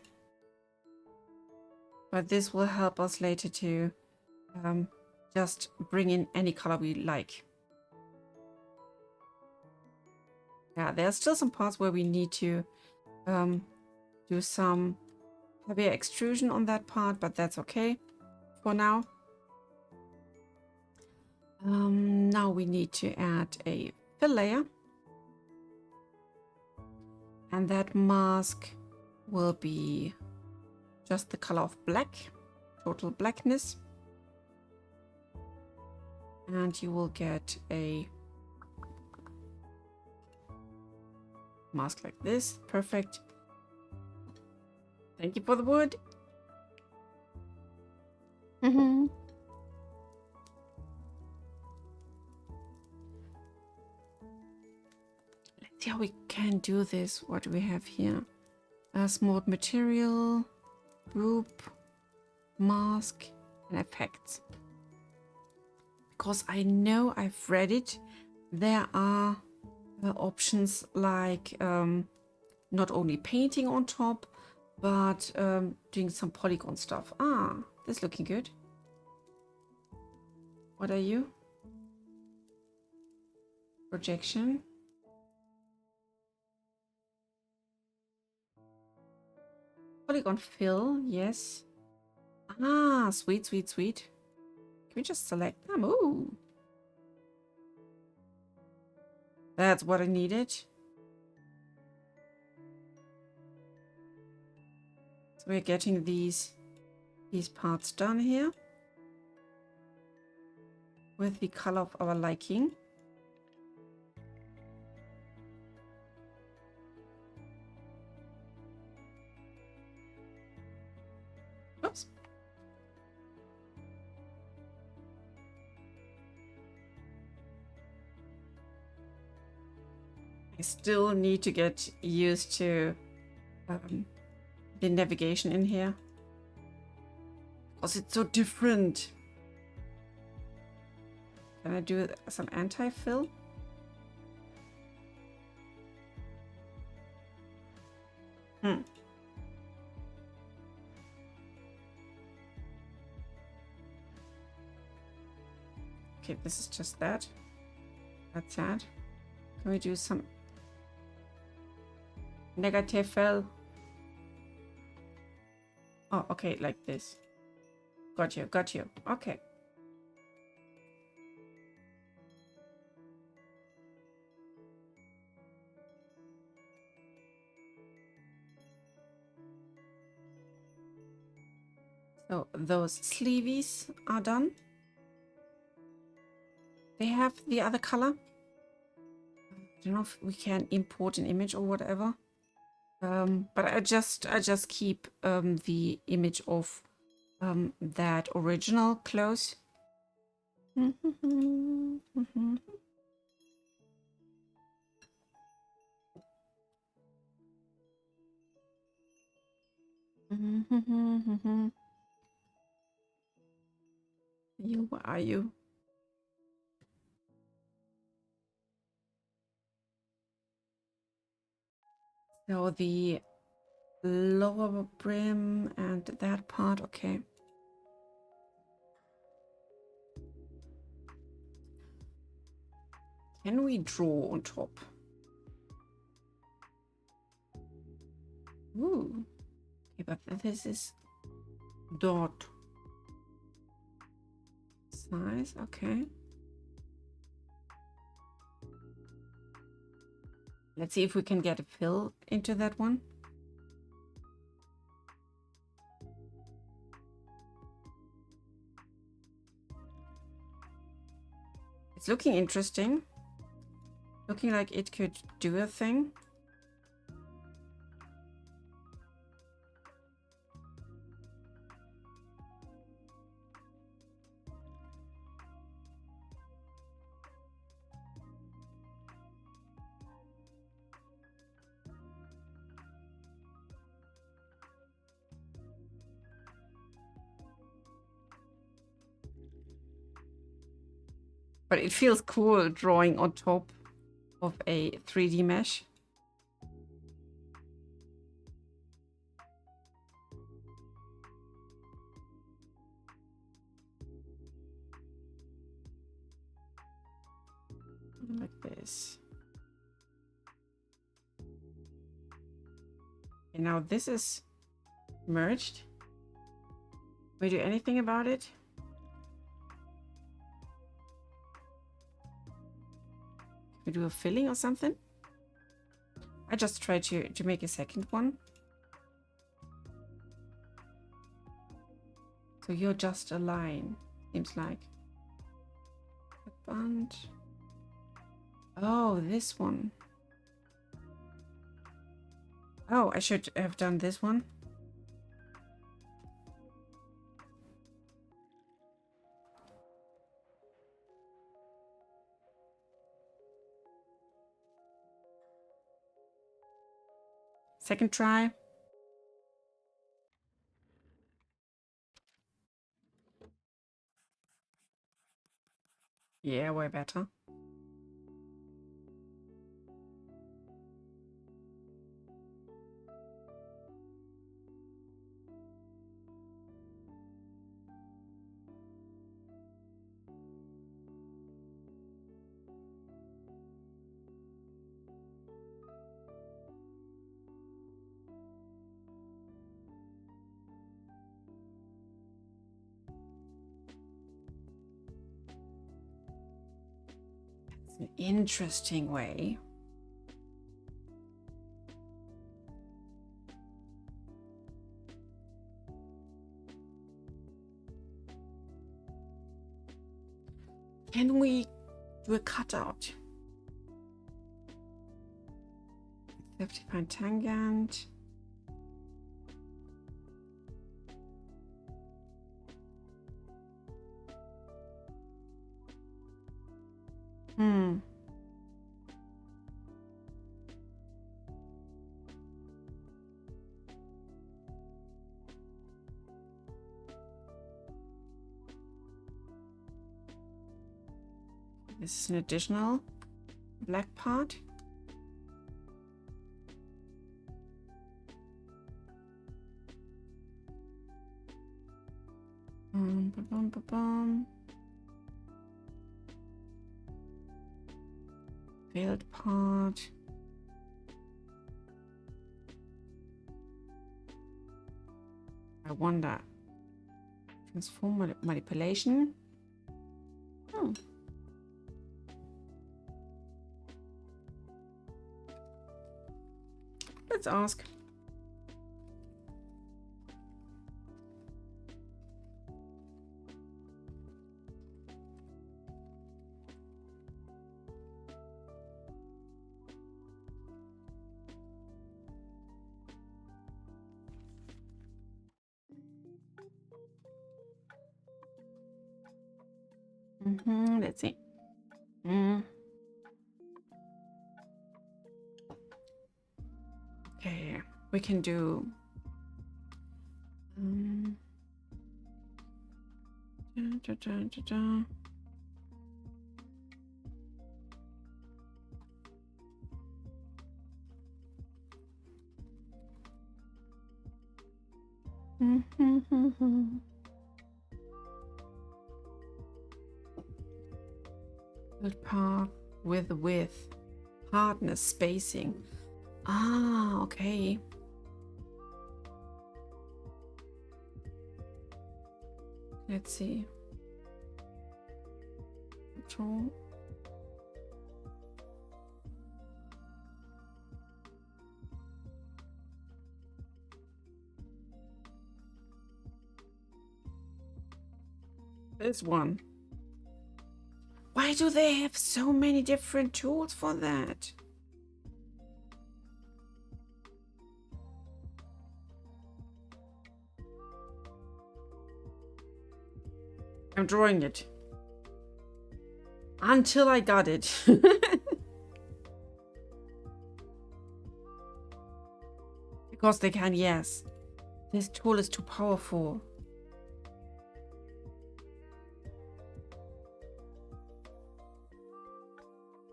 but this will help us later to just bring in any color we like. Yeah, there are still some parts where we need to do some heavier extrusion on that part, but that's okay for now. Now we need to add a fill layer. And that mask will be just the color of black, total blackness. And you will get a mask like this. Perfect. Thank you for the wood. See how we can do this. What do we have here? Smooth material, group, mask, and effects. Because I know I've read it, there are options like not only painting on top, but doing some polygon stuff. Ah, this is looking good. What are you? projection. Polygon fill, yes. Ah, sweet, sweet, sweet. Can we just select them? Ooh. That's what I needed. So we're getting these parts done here with the color of our liking. Oops. I still need to get used to the navigation in here because it's so different. Can I do some anti-fill? Okay, this is just that. That's that. Can we do some negative fill? Oh, okay, like this. Got you, got you. Okay. So those sleeves are done. They have the other color. I don't know if we can import an image or whatever. But I just keep the image of that original close. You, where are you? So the lower brim and that part, okay. Can we draw on top? Ooh. Okay, but this is dot size, okay. Let's see if we can get a fill into that one. It's looking interesting. Looking like it could do a thing. But it feels cool drawing on top of a 3D mesh. Like this. And now this is merged. We do anything about it? We do a filling or something? I just try to make a second one. So you're just a line, seems like. A band. Oh, this one. Oh, I should have done this one. Second try. Yeah, way better. An interesting way. Can we do a cutout? 55 tangent. This is an additional black part. Veiled part. I wonder. Transform manipulation. Let's ask. Let's see. Okay, we can do part with width, hardness, spacing. Ah, okay. Let's see. Control. This one. Why do they have so many different tools for that? I'm drawing it. Until I got it. Because they can, yes. This tool is too powerful.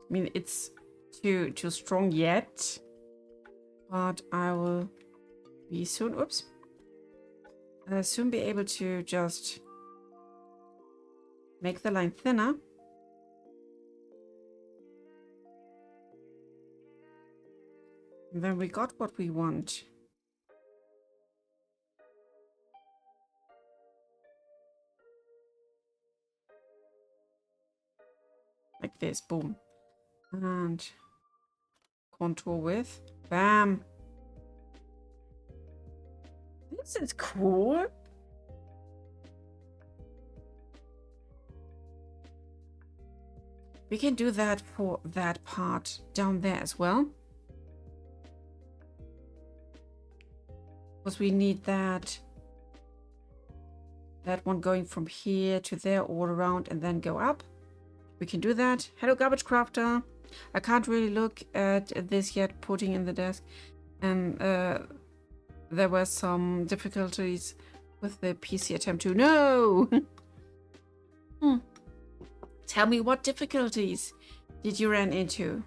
I mean, it's too strong yet. But I will be soon, soon be able to just make the line thinner. And then we got what we want. Like this, boom. And contour with, bam. This is cool. We can do that for that part down there as well. Because we need that one going from here to there all around and then go up. We can do that. Hello, Garbage Crafter. I can't really look at this yet, putting in the desk. And there were some difficulties with the PC attempt to... No! Tell me, what difficulties did you run into?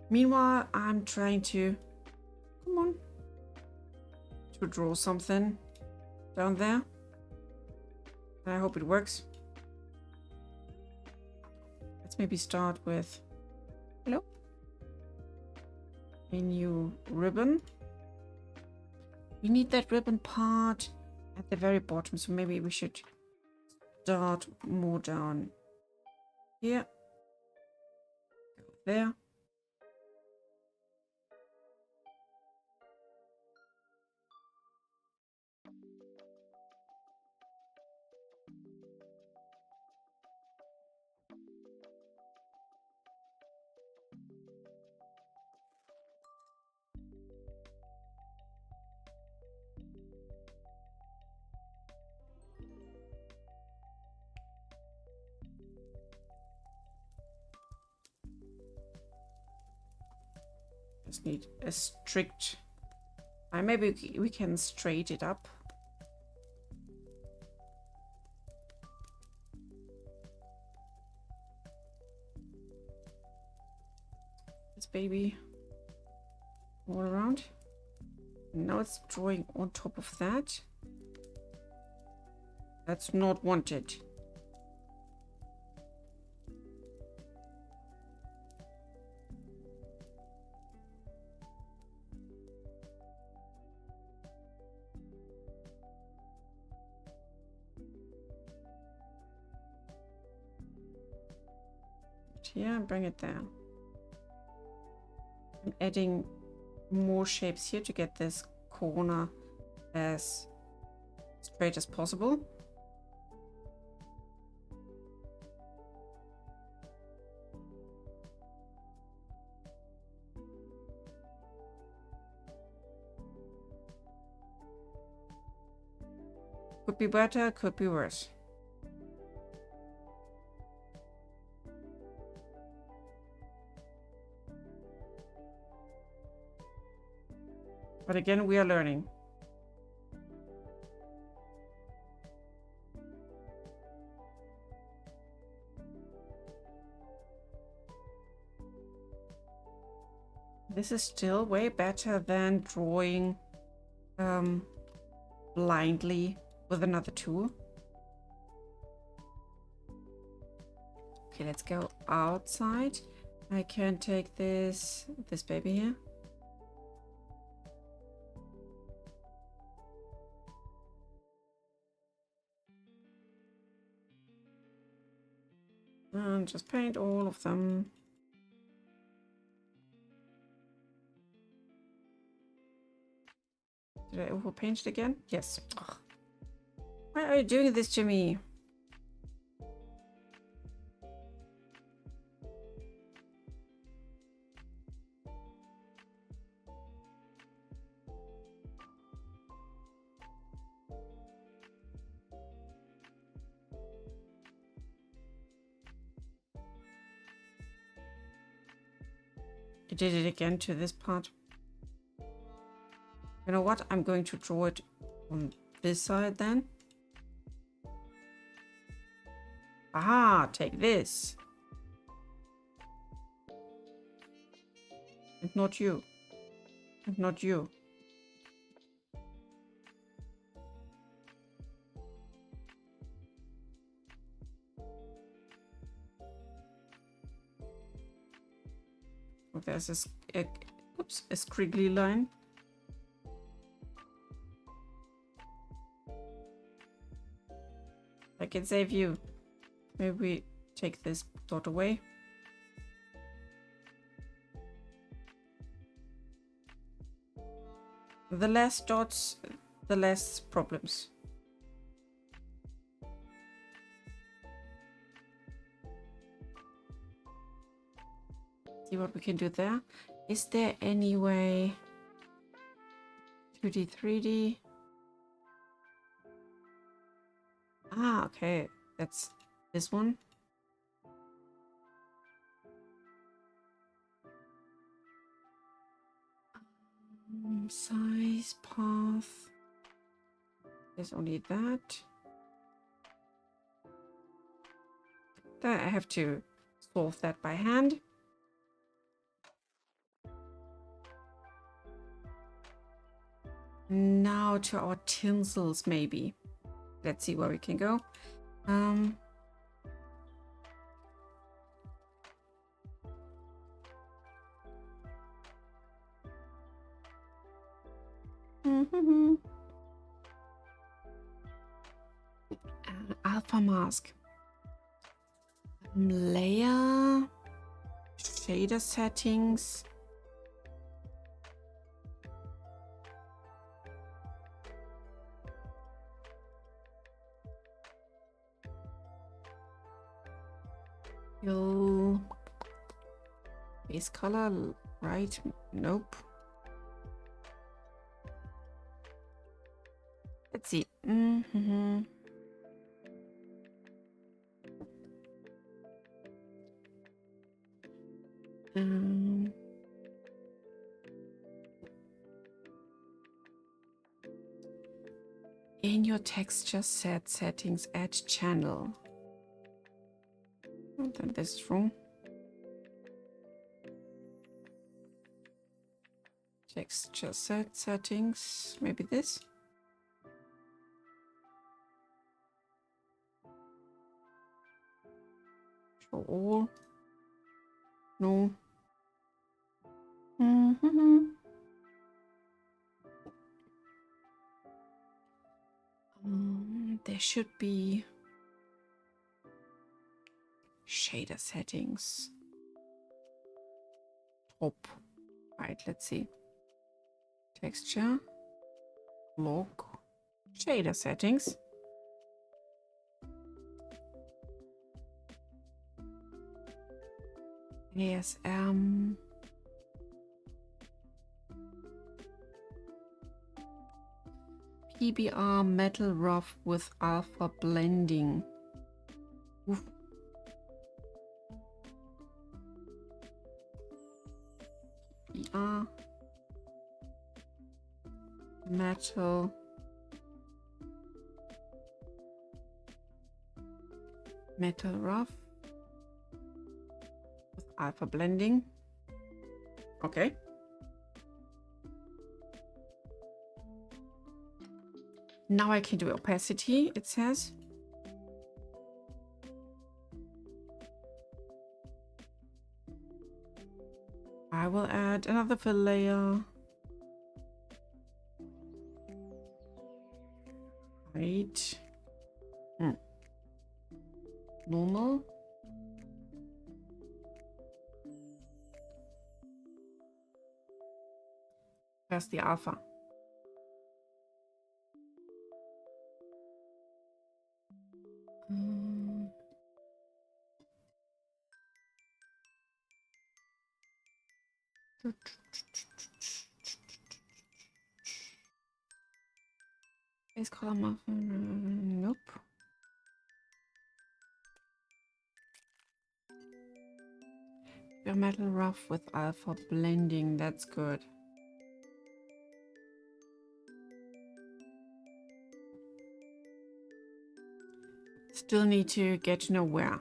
Meanwhile, I'm trying to... Come on. To draw something down there. And I hope it works. Let's maybe start with... Hello? A new ribbon. We need that ribbon part at the very bottom, so maybe we should dot more down here. Go there. Just need a strict. Maybe we can straight it up. This baby all around. Now it's drawing on top of that. That's not wanted. Here, bring it down. I'm adding more shapes here to get this corner as straight as possible. Could be better, could be worse. But again, we are learning. This is still way better than drawing blindly with another tool. Okay, let's go outside. I can take this baby here. And just paint all of them. Did I overpaint it again? Yes. Ugh. Why are you doing this to me? I did it again to this part. You know what? I'm going to draw it on this side then. Aha, take this. And not you. And not you. Oh, there's a squiggly line. I can save you. Maybe we take this dot away. The less dots, the less problems. See what we can do there. Is there any way 2D, 3D? Ah, okay. That's this one. Size, path. There's only that. There, I have to solve that by hand. Now to our tinsels, maybe. Let's see where we can go. I'll alpha mask. Layer. Shader settings. Fill. Base color, right? Nope. Let's see. In your texture set settings, add channel. Oh, then this is wrong. Texture set settings, maybe this. Show all. No. There should be shader settings. Top. Right, let's see. Texture. Log. Shader settings. Yes, PBR metal rough with alpha blending. Oof. PBR metal rough with alpha blending. Okay. Now I can do opacity, it says. I will add another fill layer. Right. Normal. Where's the alpha? Base color muffin. Nope. Pure metal rough with alpha blending. That's good. Still need to get to know where.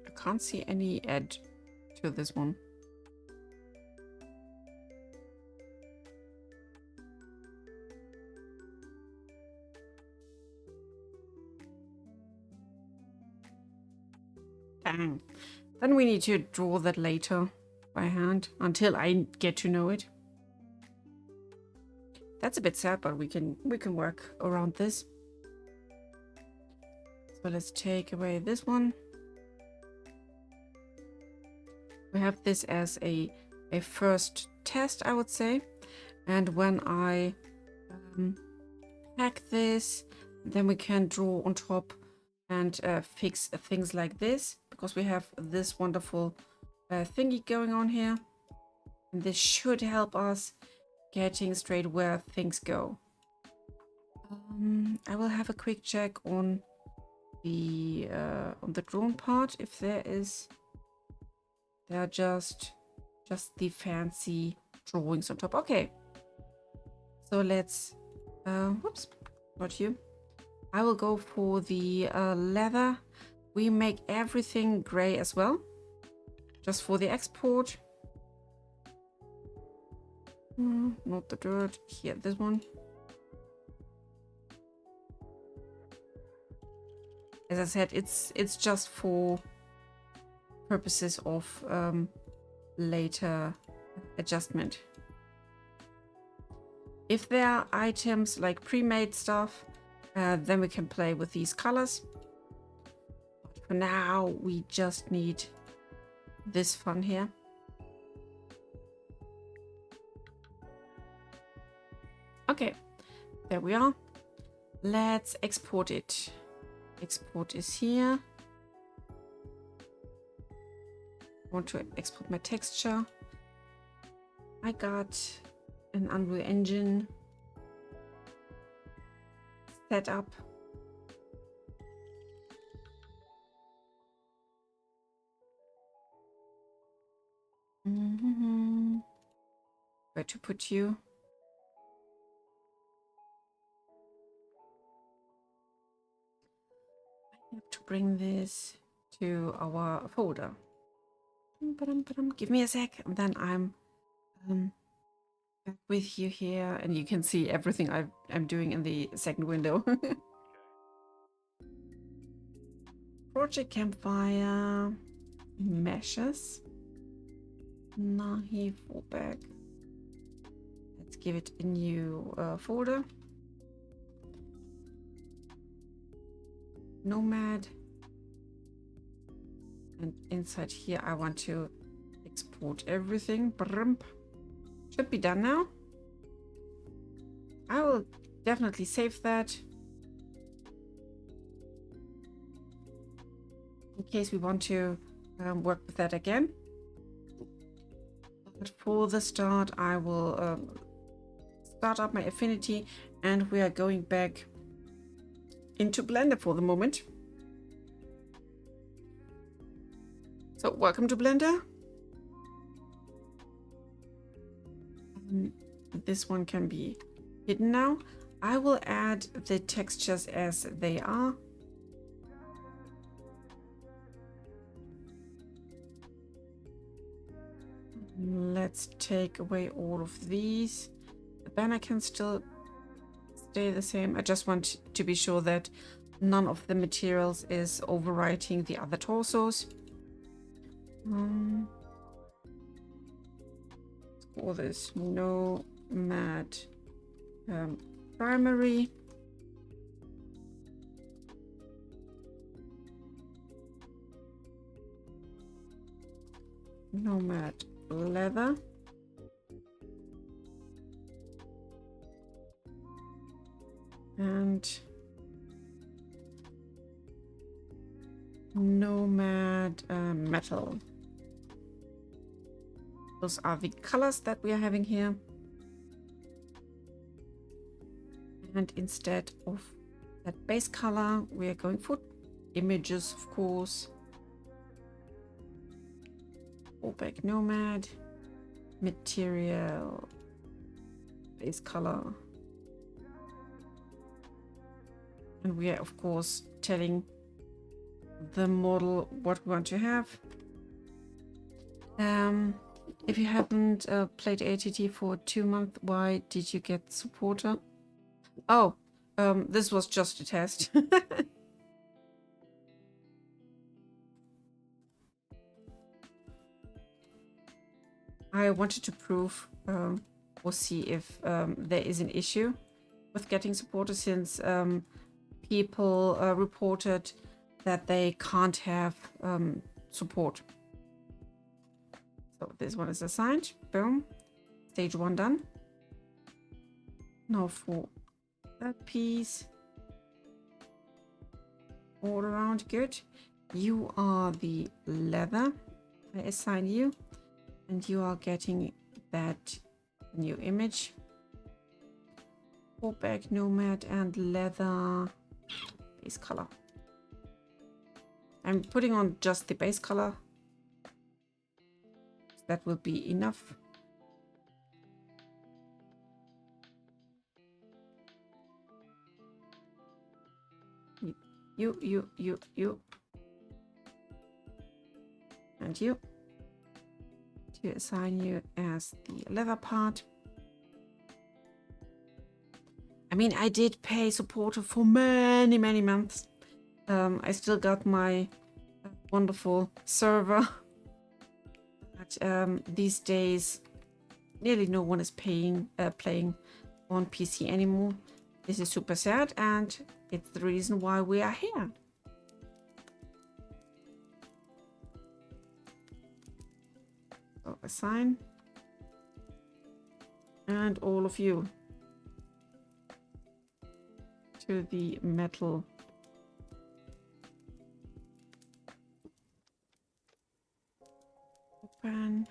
I can't see any edge to this one. Dang. Then we need to draw that later by hand until I get to know it. That's a bit sad, but we can work around this. So let's take away this one. We have this as a first test, I would say. And when I pack this, then we can draw on top and fix things like this, because we have this wonderful thingy going on here. And this should help us getting straight where things go. I will have a quick check on the drone part, if there are just the fancy drawings on top. Okay, so let's whoops, not you. I will go for the leather. We make everything gray as well, just for the export. Not the dirt here, this one. as I said, it's just for purposes of later adjustment. If there are items like pre-made stuff, then we can play with these colors. But for now, we just need this fun here. Okay, there we are. Let's export it. Export is here. I want to export my texture. I got an Unreal Engine set up. Where to put you? I have to bring this to our folder. Give me a sec, and then I'm back with you here, and you can see everything I'm doing in the second window. Project Campfire, meshes, Nahi fallback. Let's give it a new folder. Nomad. And inside here, I want to export everything. Should be done now. I will definitely save that in case we want to work with that again. But for the start, I will start up my Affinity, and we are going back into Blender for the moment. So welcome to Blender. This one can be hidden now. I will add the textures as they are. Let's take away all of these. The banner can still stay the same. I just want to be sure that none of the materials is overwriting the other torsos. Let's call this Nomad Primary. Nomad Leather. And Nomad Metal. Those are the colors that we are having here. And instead of that base color, we are going for images, of course. Fallback Nomad, material, base color. And we are, of course, telling the model what we want to have. If you haven't played ATT for 2 months, why did you get supporter? Oh, this was just a test. I wanted to prove or see if there is an issue with getting supporter, since people reported that they can't have support. So this one is assigned. Boom. Stage 1 done. Now for that piece. All around good. You are the leather. I assign you. And you are getting that new image. Fallback Nomad and leather base color. I'm putting on just the base color. That will be enough. You. And you. To assign you as the leather part. I mean, I did pay supporter for many months. I still got my wonderful server. But these days, nearly no one is playing on PC anymore. This is super sad, and it's the reason why we are here. So assign. And all of you to the metal. Open.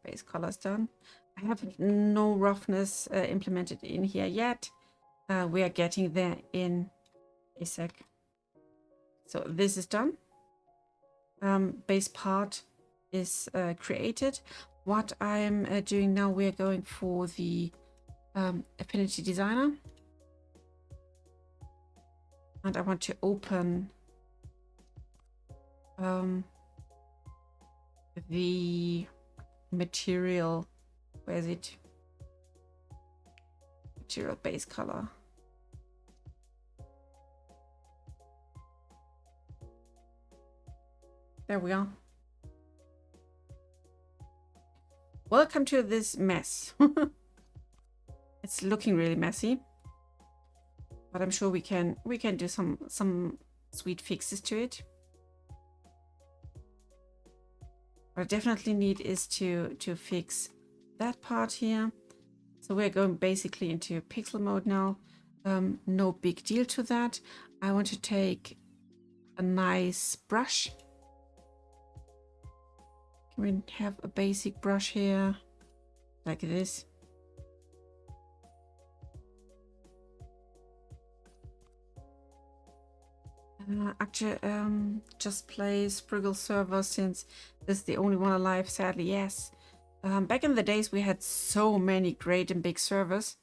Base colors done. I have no roughness implemented in here yet. We are getting there in a sec. So this is done. Base part is created. What I'm doing now, we are going for the Affinity Designer. And I want to open the material. Where is it? Material base color. There we are. Welcome to this mess. It's looking really messy, but I'm sure we can do some sweet fixes to it. What I definitely need is to fix that part here. So we're going basically into pixel mode now. No big deal to that. I want to take a nice brush. Can we have a basic brush here like this? Actually, just play Spriggle server since this is the only one alive, sadly, yes. Back in the days, we had so many great and big servers.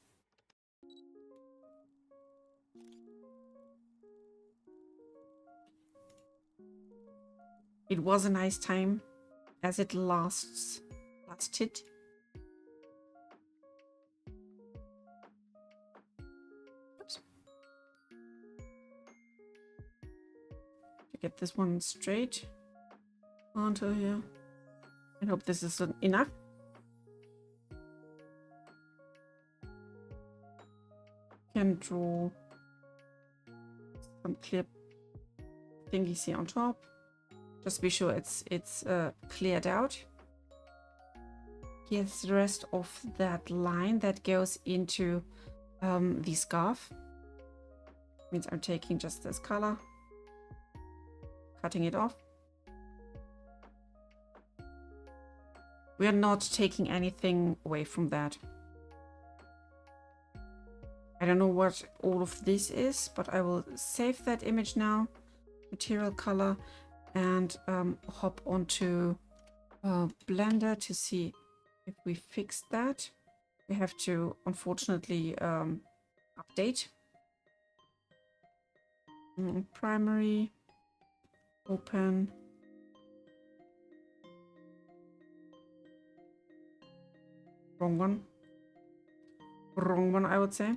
It was a nice time as it lasted. Oops. To get this one straight onto here. I hope this is enough. Can draw some clear thingies here on top. Just be sure it's cleared out. Here's the rest of that line that goes into the scarf. Means I'm taking just this color, cutting it off. We are not taking anything away from that. I don't know what all of this is, but I will save that image now. Material color, and hop onto Blender to see if we fixed that. We have to unfortunately update. Primary, open. Wrong one. Wrong one, I would say.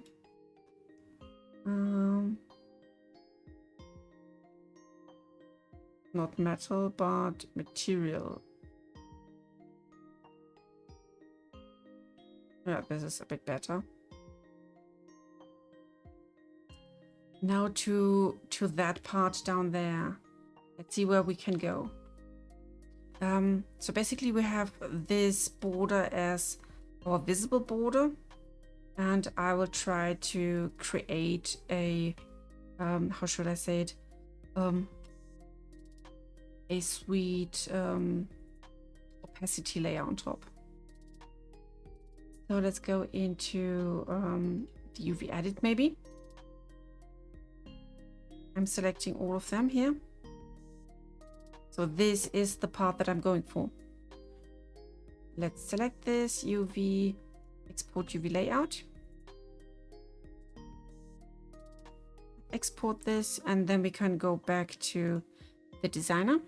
Not metal, but material. Yeah, this is a bit better. Now to that part down there. Let's see where we can go. So basically we have this border as our visible border, and I will try to create a how should I say it, a sweet opacity layer on top. So let's go into the UV edit maybe. I'm selecting all of them here. So this is the part that I'm going for. Let's select this, UV, export UV layout. Export this, and then we can go back to the designer.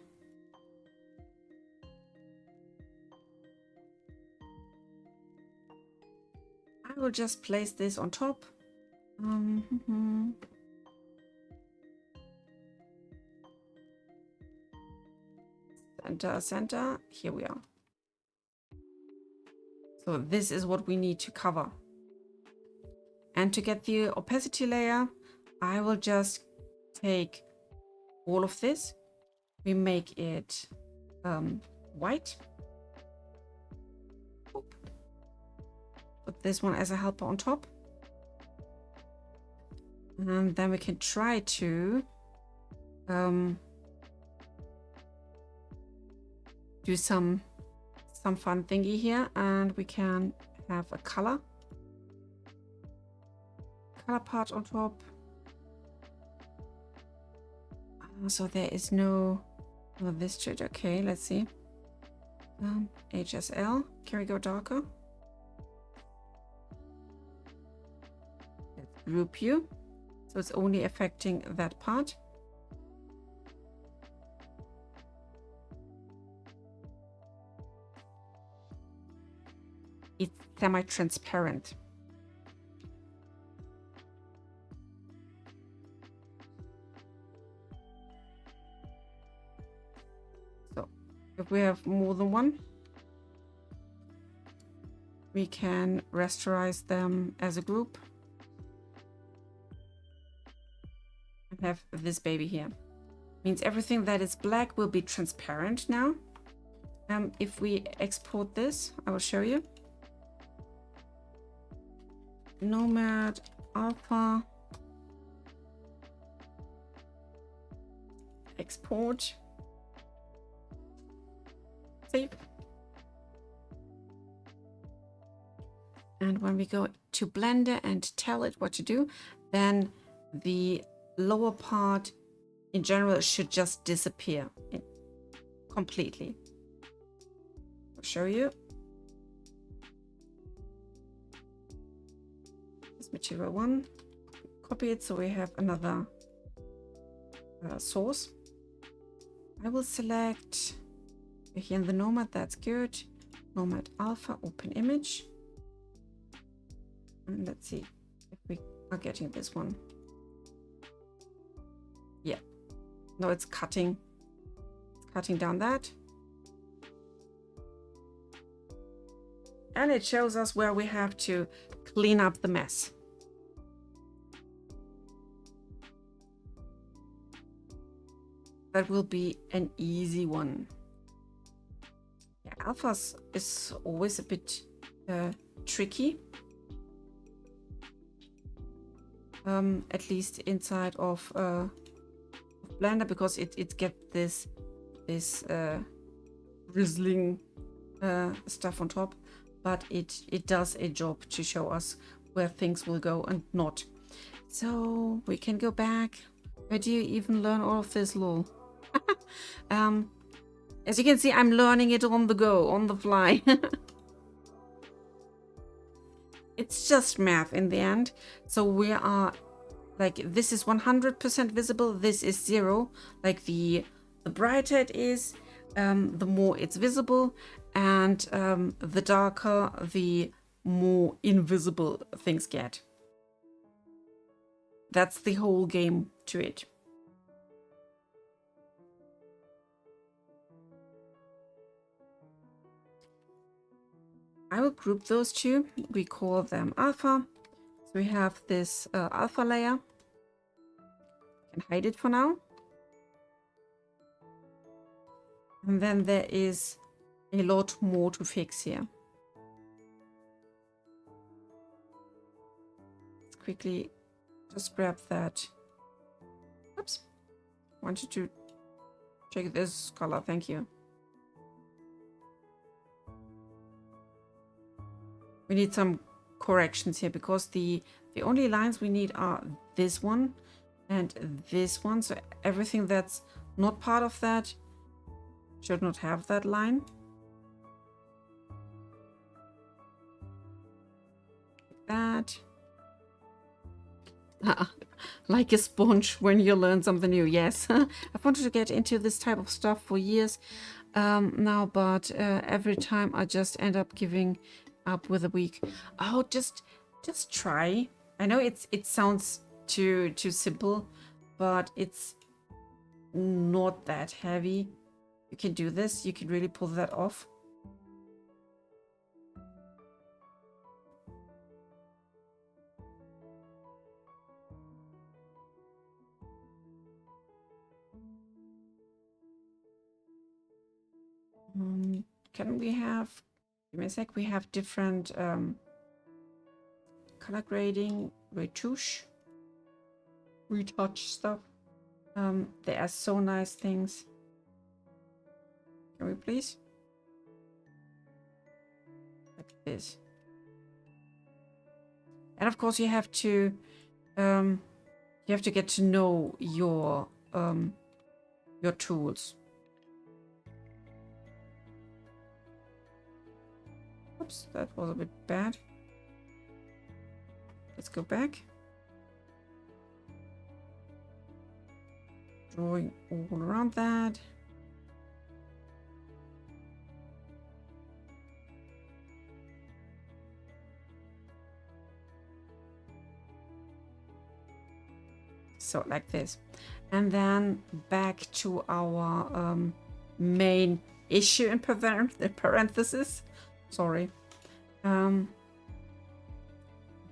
I will just place this on top. Center, center. Here we are. So this is what we need to cover. And to get the opacity layer, I will just take all of this. We make it white. Put this one as a helper on top. And then we can try to do some fun thingy here, and we can have a color part on top. So there is no this should okay. Let's see. HSL. Can we go darker? Let's group you. So it's only affecting that part. It's semi-transparent. So if we have more than one, we can rasterize them as a group. And have this baby here. Means everything that is black will be transparent now. If we export this, I will show you. Nomad alpha export, save, and when we go to Blender and tell it what to do, then the lower part in general should just disappear completely. I'll show you. Material 1, copy it so we have another source. I will select here in the Nomad, that's good. Nomad Alpha, open image. And let's see if we are getting this one. Yeah, no, it's cutting down that. And it shows us where we have to clean up the mess. That will be an easy one. Yeah, alphas is always a bit tricky. At least inside of Blender, because it gets this drizzling stuff on top, but it does a job to show us where things will go and not. So we can go back. Where do you even learn all of this, lol? As you can see, I'm learning it on the go, on the fly. It's just math in the end. So we are like, this is 100% visible, this is 0. Like the brighter it is, the more it's visible, and the darker, the more invisible things get. That's the whole game to it. I will group those two. We call them alpha. So we have this alpha layer. I can hide it for now. And then there is a lot more to fix here. Let's quickly just grab that. Oops. Wanted to check this color. Thank you. We need some corrections here, because the only lines we need are this one and this one. So everything that's not part of that should not have that line. Like that. Like a sponge when you learn something new. Yes. I've wanted to get into this type of stuff for years now, but every time I just end up giving up with a week. Oh, just just try. I know it sounds too simple, but it's not that heavy. You can do this. You can really pull that off. Can we have, give me a sec, we have different color grading, retouch stuff. They are so nice things. Can we please? Like this. And of course you have to get to know your tools. Oops, that was a bit bad. Let's go back. Drawing all around that. So like this. And then back to our main issue in parenthesis. Sorry.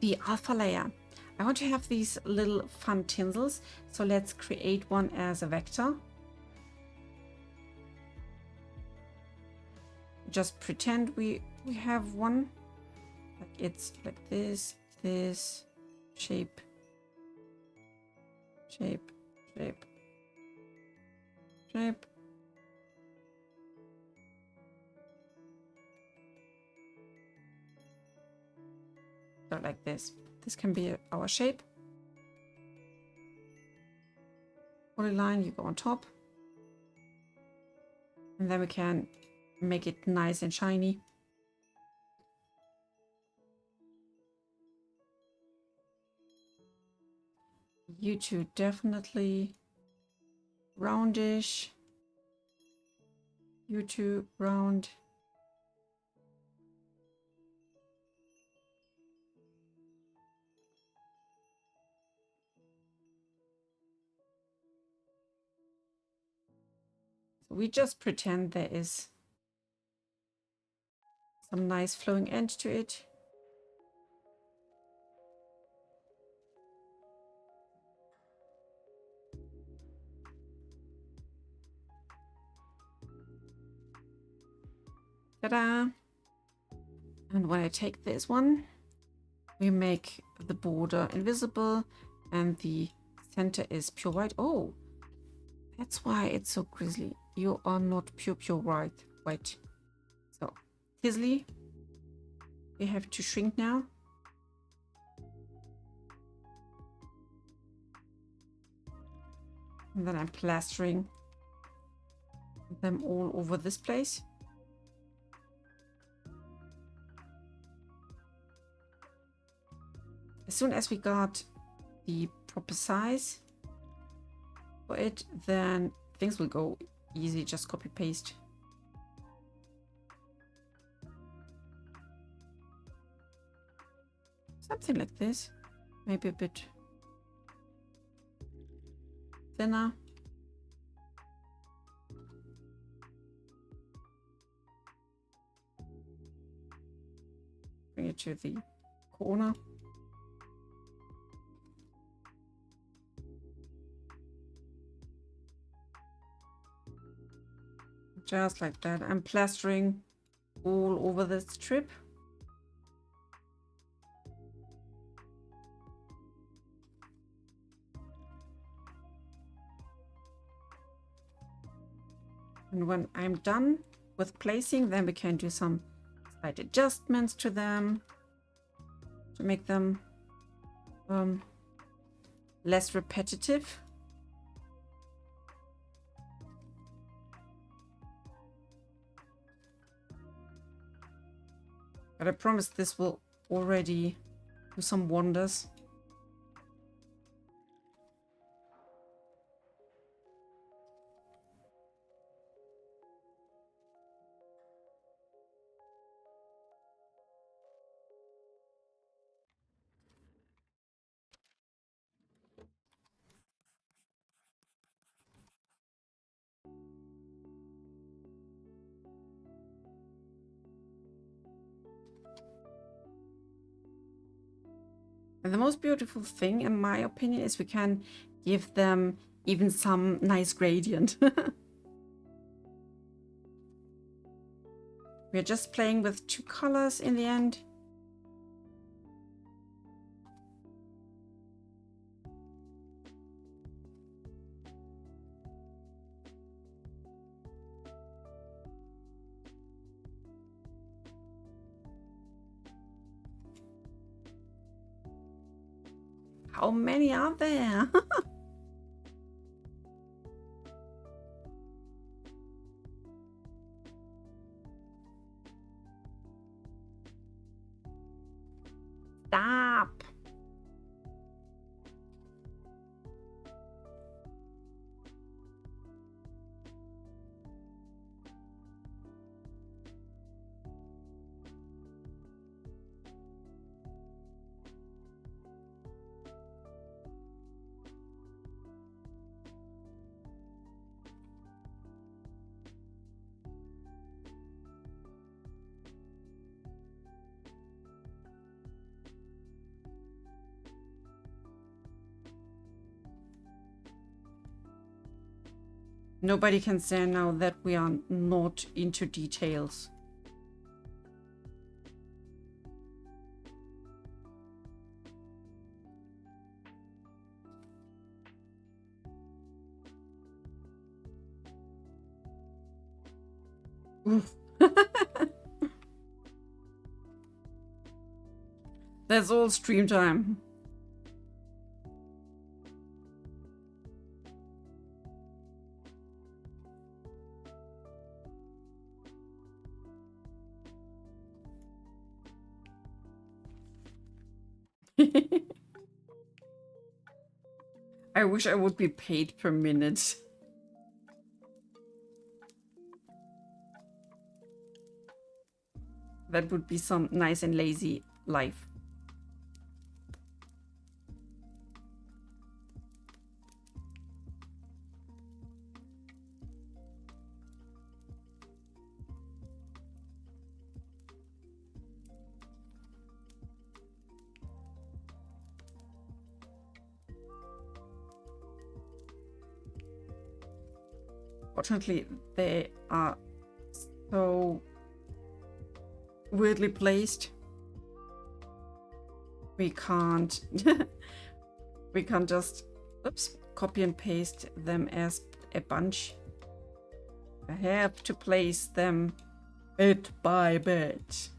The alpha layer. I want to have these little fun tinsels. So let's create one as a vector. Just pretend we have one. Like it's like this, shape, shape, shape, shape. So like this. This can be our shape. Polyline, you go on top. And then we can make it nice and shiny. You two definitely roundish. You two round. So we just pretend there is some nice flowing end to it. Ta-da! And when I take this one, we make the border invisible and the center is pure white. Oh, that's why it's so grizzly. You are not pure white. So, Tisley, we have to shrink now. And then I'm plastering them all over this place. As soon as we got the proper size for it, then things will go easy. Just copy paste. Something like this, maybe a bit thinner. Bring it to the corner. Just like that. I'm plastering all over this strip. And when I'm done with placing, then we can do some slight adjustments to them to make them less repetitive. But I promise this will already do some wonders. And the most beautiful thing, in my opinion, is we can give them even some nice gradient. We're just playing with 2 colors in the end. How many are there? Stop. Nobody can say now that we are not into details. That's all stream time. I wish I would be paid per minute. That would be some nice and lazy life. Fortunately, they are so weirdly placed. We can't we can't just copy and paste them as a bunch. I have to place them bit by bit.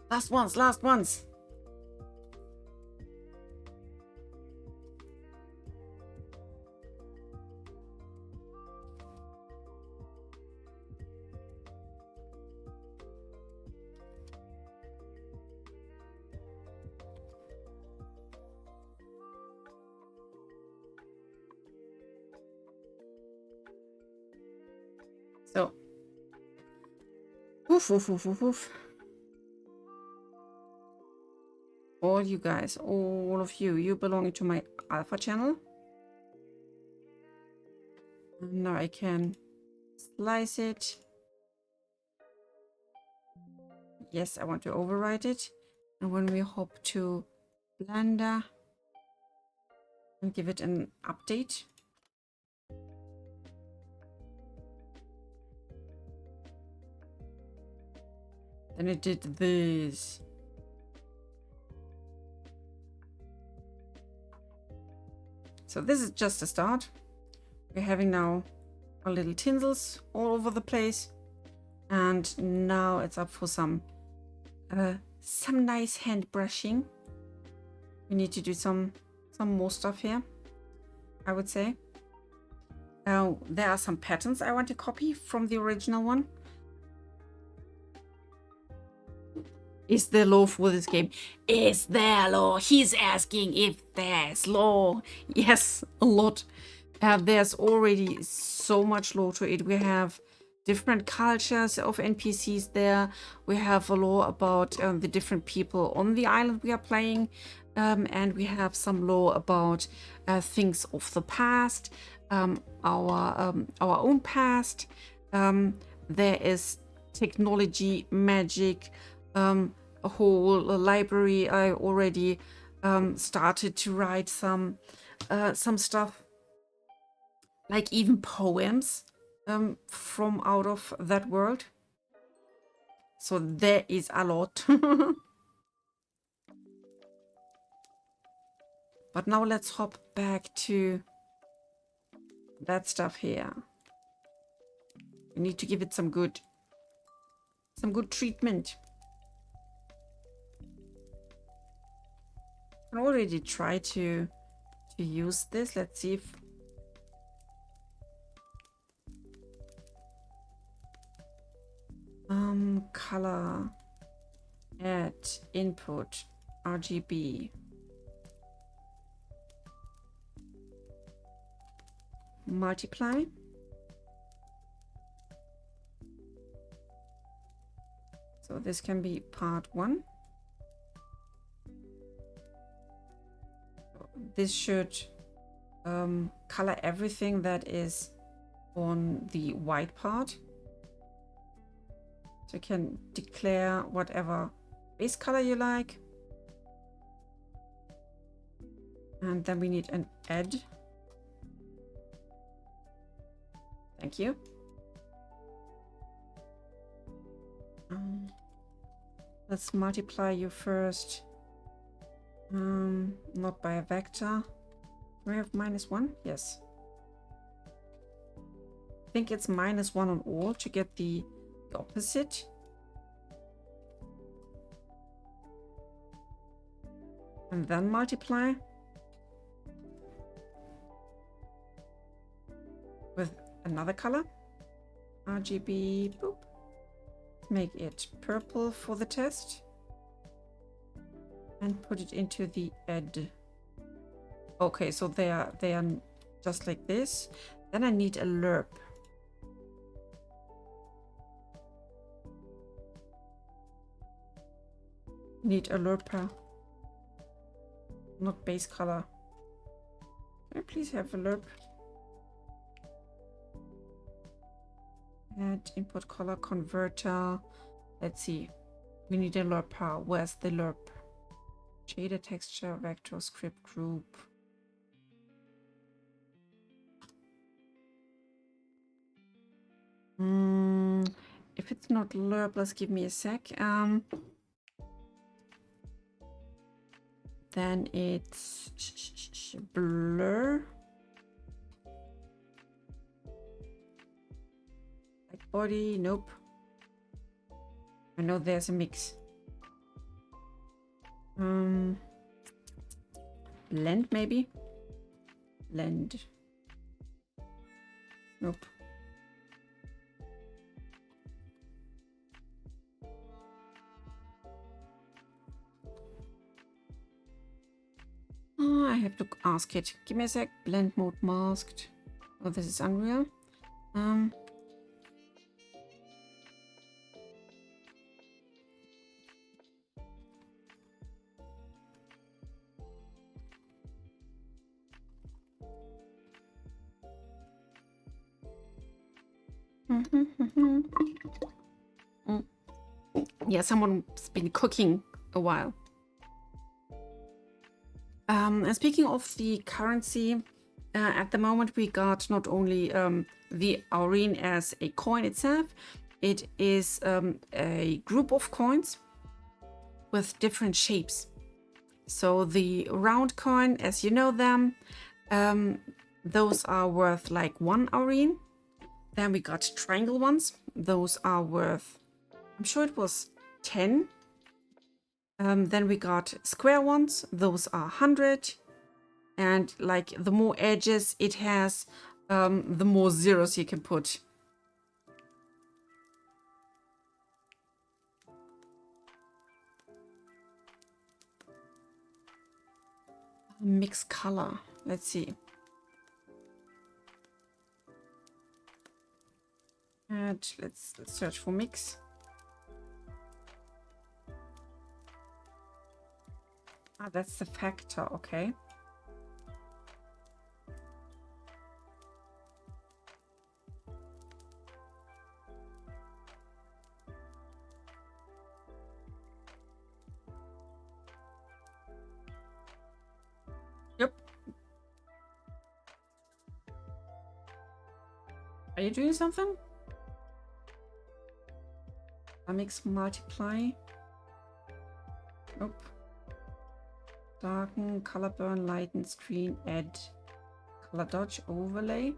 Last ones. So, oof. All you guys, all of you, you belong to my alpha channel. And now I can slice it. Yes, I want to overwrite it. And when we hop to Blender and give it an update. Then it did this. So this is just a start. We're having now our little tinsels all over the place. And now it's up for some nice hand brushing. We need to do some more stuff here, I would say. There are some patterns I want to copy from the original one. Is there law for this game? Is there law? He's asking if there's law. Yes, a lot. There's already so much law to it. We have different cultures of NPCs there. We have a lore about the different people on the island we are playing. And we have some lore about things of the past, our own past. There is technology, magic, a whole library. I already started to write some stuff, like even poems from out of that world. So there is a lot. But now let's hop back to that stuff here. We need to give it some good treatment. I already tried to use this. Let's see if color, add, input, RGB. Multiply. So this can be part 1. This should color everything that is on the white part. So you can declare whatever base color you like. And then we need an add. Thank you. Let's multiply you first. Not by a vector. Do we have -1? Yes. I think it's -1 on all to get the opposite. And then multiply with another color. RGB, boop. Make it purple for the test. And put it into the add. Okay, so they are just like this. Then I need a lerp. Need a lerper. Not base color. Can I please have a lerp? Add input color converter. Let's see. We need a lerper. Where's the lerp? Shader, texture, vector, script, group. If it's not lerp, let's give me a sec. Then it's blur. Like body, nope. I know there's a mix. Blend maybe? Blend. Nope. Oh, I have to ask it. Give me a sec. Blend mode masked. Oh, this is Unreal. Yeah, someone's been cooking a while. And speaking of the currency, at the moment we got not only the Aurine as a coin itself, it is a group of coins with different shapes. So the round coin, as you know them, those are worth like 1 Aurine. Then we got triangle ones. Those are worth, I'm sure it was 10. Then we got square ones. Those are 100. And like the more edges it has, the more zeros you can put. Mix color. Let's see. add, let's search for mix. Ah, that's the factor, okay. Yep. Are you doing something? Mix multiply. Nope. Darken, color burn, lighten, screen, add, color dodge, overlay.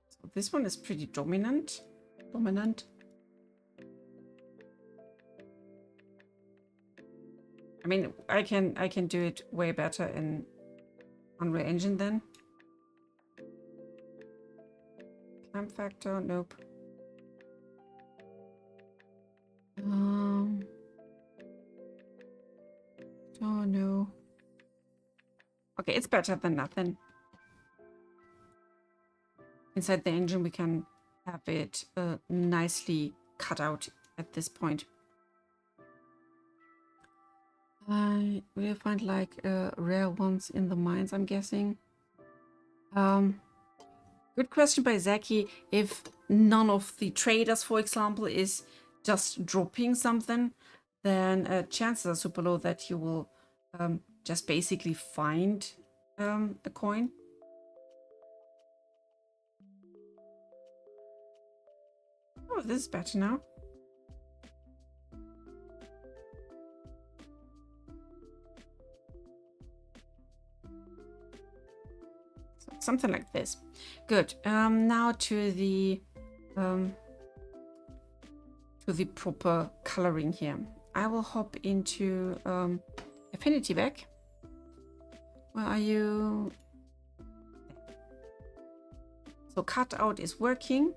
So this one is pretty dominant. I mean, I can do it way better in Unreal Engine then. Clamp factor, nope. Oh no. Okay, it's better than nothing. Inside the engine, we can have it nicely cut out at this point. We'll find like rare ones in the mines, I'm guessing. Good question by Zaki. If none of the traders, for example, is just dropping something, then chances are super low that you will just basically find a coin. Oh, this is better now. So something like this. Good. Now to the proper coloring here. I will hop into Affinity back. Where are you? So cutout is working.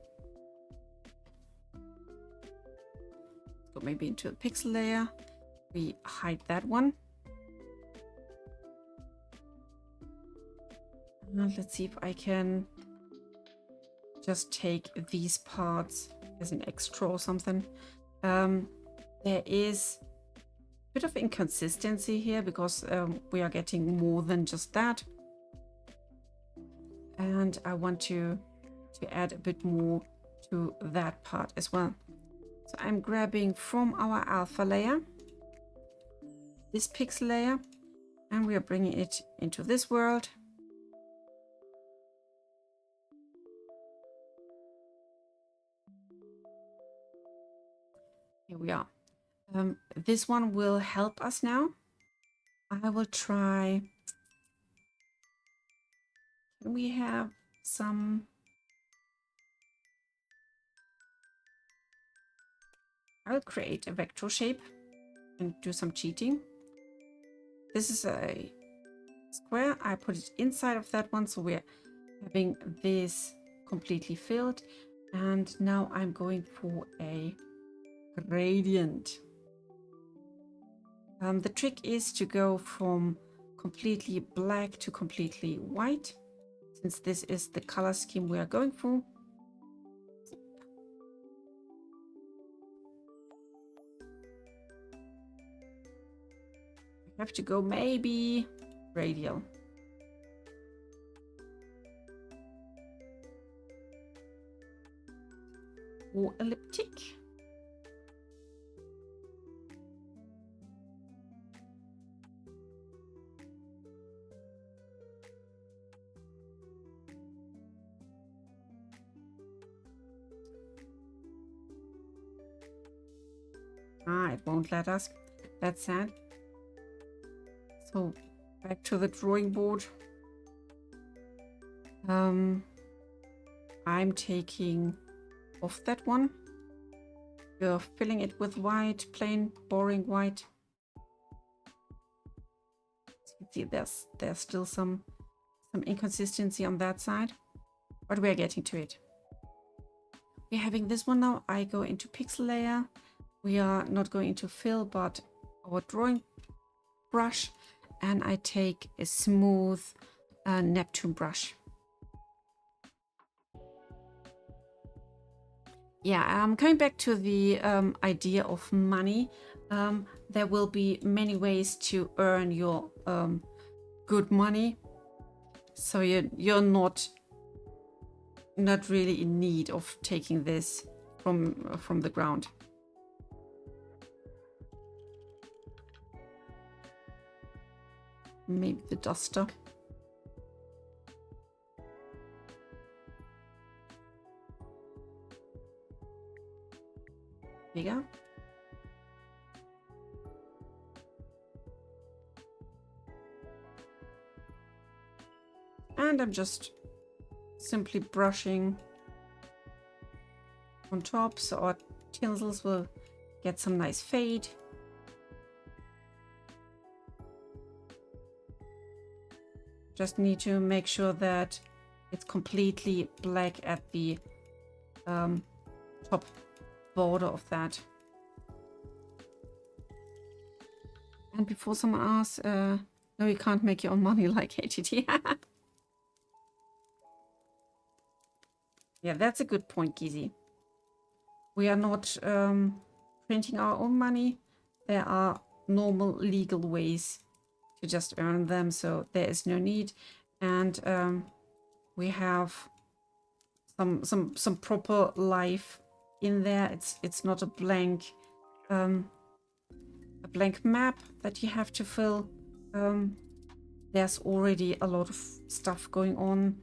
Go maybe into a pixel layer. We hide that one. Let's see if I can just take these parts as an extra or something. There is a bit of inconsistency here because we are getting more than just that. And I want to add a bit more to that part as well. So I'm grabbing from our alpha layer this pixel layer, and we are bringing it into this world. Here we are. This one will help us now. I will try. Can we have some? I'll create a vector shape and do some cheating. This is a square. I put it inside of that one, so we're having this completely filled. And now I'm going for a gradient. The trick is to go from completely black to completely white, since this is the color scheme we are going for. I have to go maybe radial. Or elliptic. It won't let us. That's sad. So back to the drawing board. I'm taking off that one. We're filling it with white, plain, boring white. See, there's still some inconsistency on that side, but we're getting to it. We're having this one now. I go into pixel layer. We are not going into fill, but our drawing brush and I take a smooth Neptune brush. Yeah, coming back to the idea of money, there will be many ways to earn your good money. So you're not really in need of taking this from the ground. Maybe the duster. Bigger. And I'm just simply brushing on top so our tinsels will get some nice fade. Just need to make sure that it's completely black at the top border of that. And before someone asks, no, you can't make your own money like HTT. Yeah, that's a good point, Gizi. We are not printing our own money. There are normal legal ways to just earn them, so there is no need. And we have some proper life in there. It's not a blank map that you have to fill. There's already a lot of stuff going on.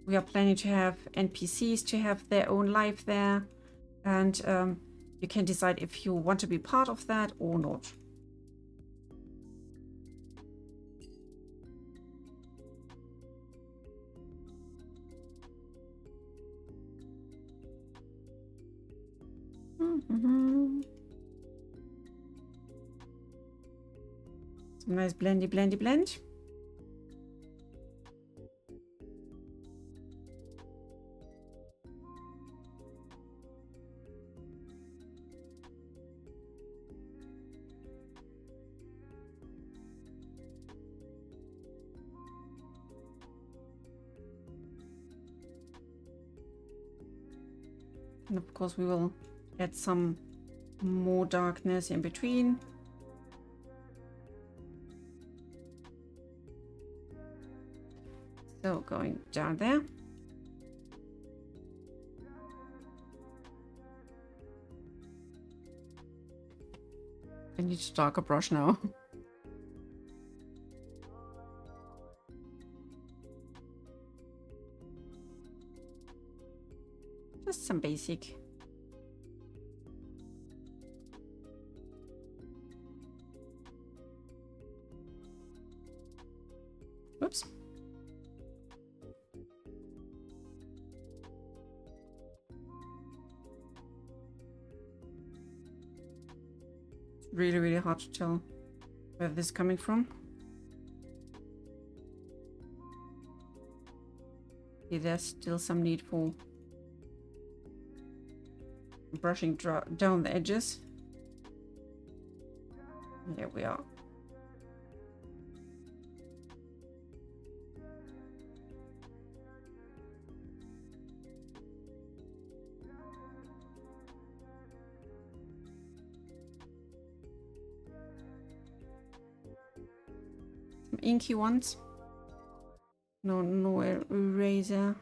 We are planning to have NPCs to have their own life there, and you can decide if you want to be part of that or not. Some nice blendy blend. And of course we will add some more darkness in between. So going down there. I need a darker brush now. Just some basic. Oops. It's really hard to tell where this is coming from. See, there's still some need for brushing down the edges. There we are. Some inky ones. No eraser.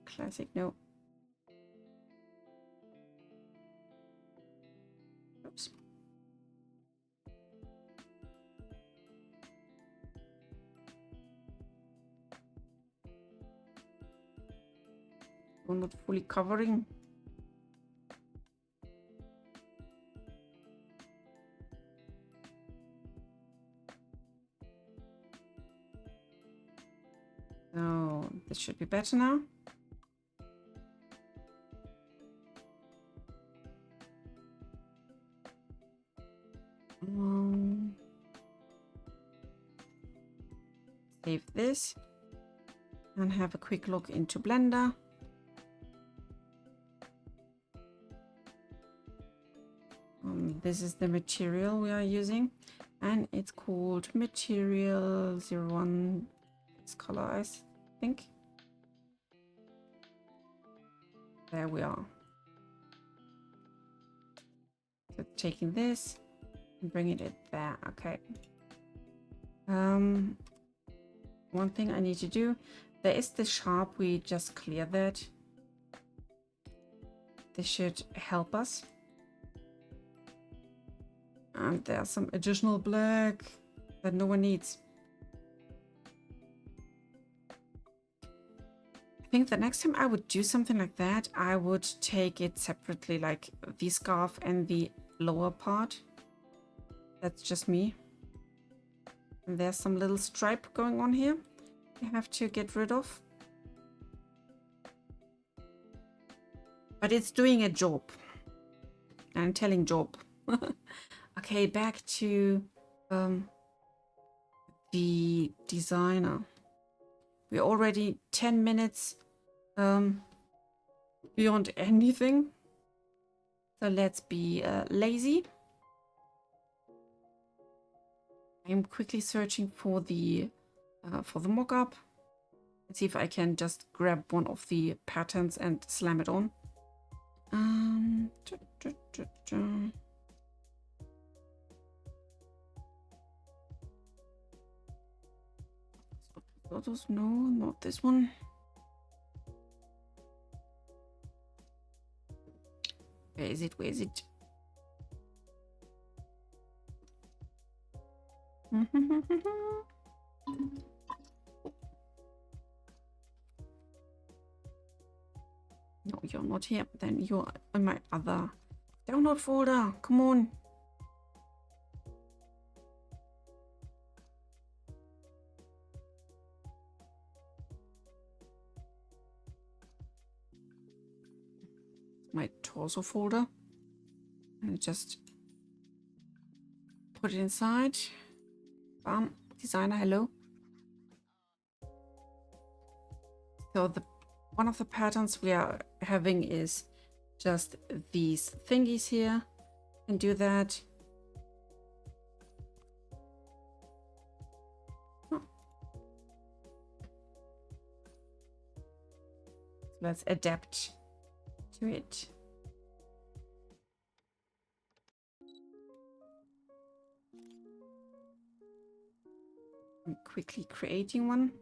Classic, no. Oops. We're not fully covering. So this should be better now. Save this and have a quick look into Blender. this is the material we are using, and it's called material 01. This color, I think. There we are. So taking this and bringing it there. Okay. One thing I need to do, there is the sharp, we just clear that. This should help us. And there's some additional black that no one needs. I think the next time I would do something like that, I would take it separately, like the scarf and the lower part. That's just me. And there's some little stripe going on here you have to get rid of. But it's doing a job. I'm telling job. Okay, back to the designer. We're already 10 minutes beyond anything. So let's be lazy. I'm quickly searching for the mock-up. Let's see if I can just grab one of the patterns and slam it on. Photos, no, not this one. Where is it? Where is it? No, you're not here. Then you're in my other download folder. Come on. My torso folder. And just put it inside. Bam. Designer, hello. So one of the patterns we are having is just these thingies here. And do that. Oh. Let's adapt to it. I'm quickly creating one.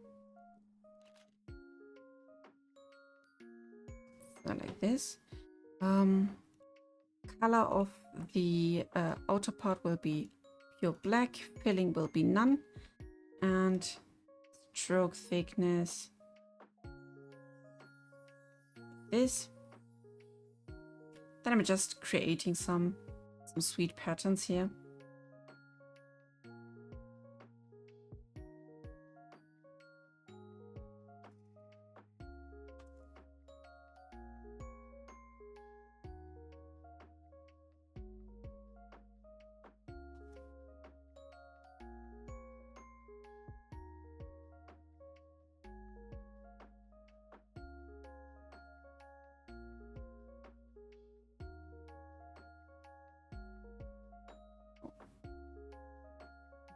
So like this. Color of the outer part will be pure black. Filling will be none. And stroke thickness. This. Then I'm just creating some sweet patterns here.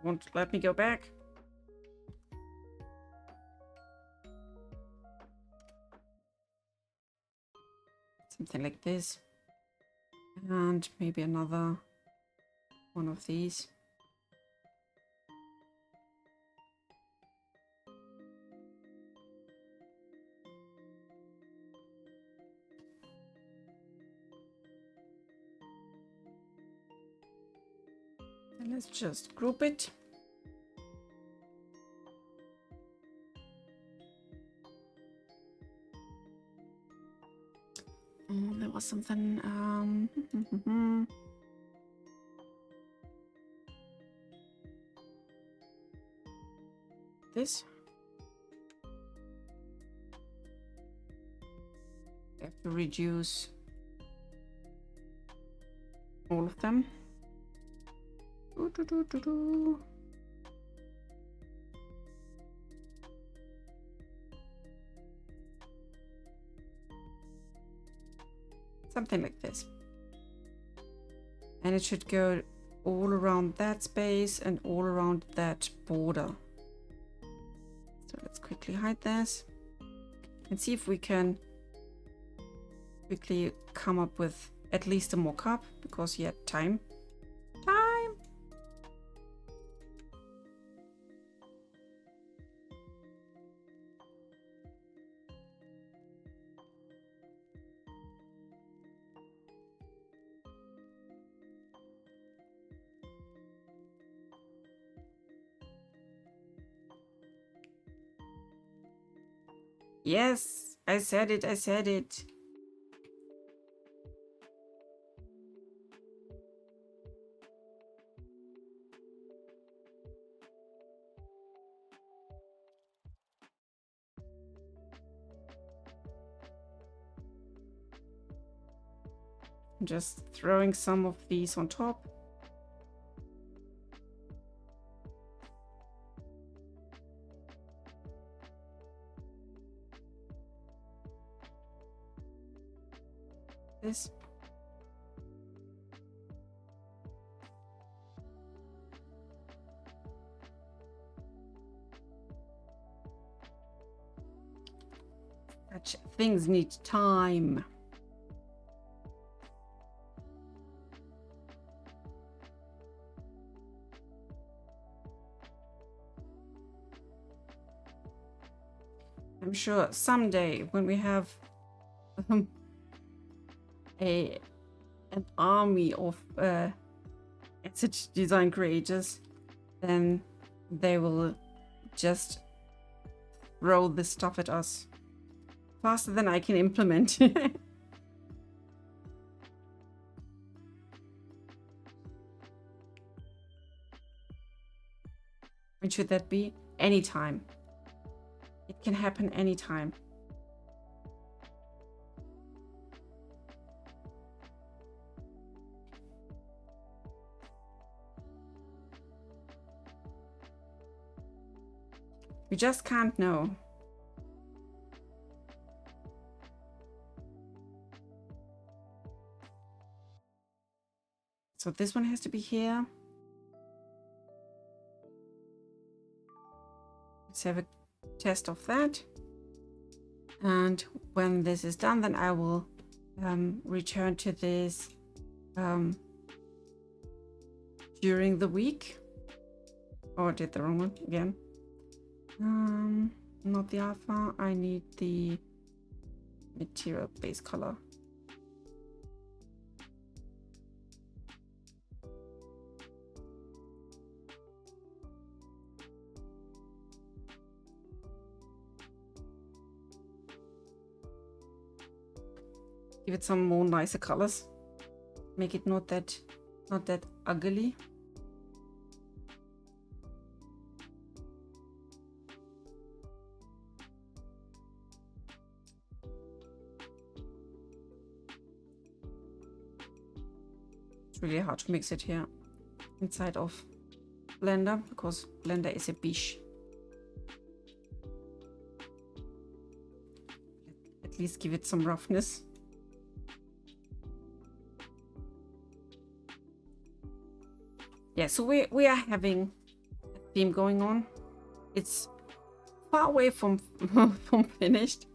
Won't let me go back. Something like this. And maybe another one of these. And let's just group it. Oh, there was something. This. I have to reduce all of them. Something like this. And it should go all around that space and all around that border. So let's quickly hide this and see if we can quickly come up with at least a mock-up, because yeah, time. Yes, I said it, I said it. I'm just throwing some of these on top. This. Such things need time. I'm sure someday when we have an army of asset design creators, then they will just throw this stuff at us faster than I can implement. When should that be? Anytime. It can happen anytime. We just can't know. So this one has to be here. Let's have a test of that. And when this is done, then I will return to this during the week. Oh, I did the wrong one again. Not the alpha. I need the material base color. Give it some more nicer colors. Make it not that ugly. It's really hard to mix it here inside of Blender, because Blender is a biche. At least give it some roughness. Yeah, so we are having a theme going on. It's far away from from finished,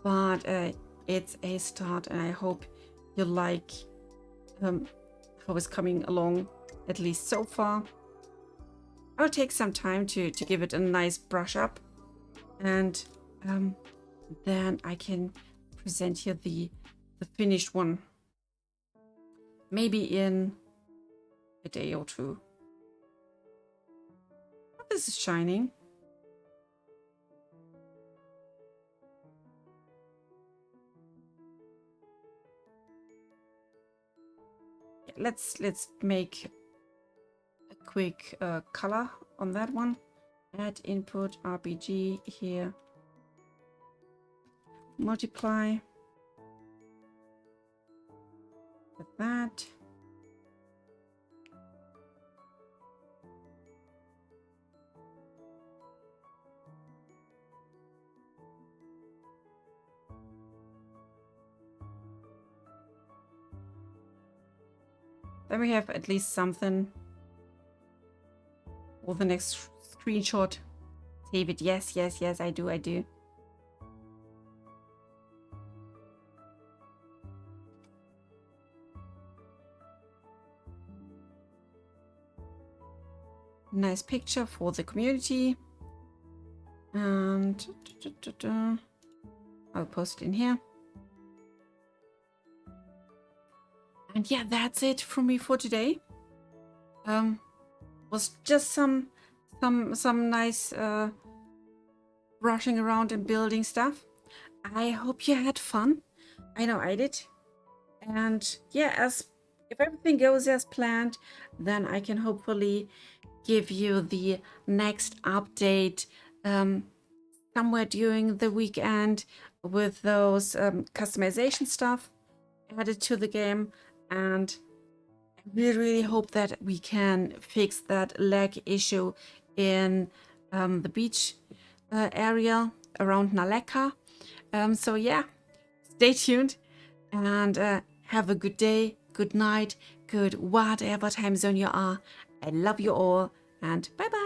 but it's a start, and I hope you like how it's coming along, at least so far. I'll take some time to give it a nice brush up, and then I can present you the finished one, maybe in a day or two. Oh, this is shining. Yeah, let's make a quick color on that one. Add input RPG here. Multiply with that. then we have at least something for the next screenshot. Save it. Yes, yes, yes, I do. Nice picture for the community. And I'll post it in here. And yeah, that's it from me for today. Was just some nice rushing around and building stuff. I hope you had fun. I know I did. And yeah, if everything goes as planned, then I can hopefully give you the next update somewhere during the weekend with those customization stuff added to the game. And I really hope that we can fix that lag issue in the beach area around Naleka. So yeah, stay tuned and have a good day, good night, good whatever time zone you are. I love you all and bye bye.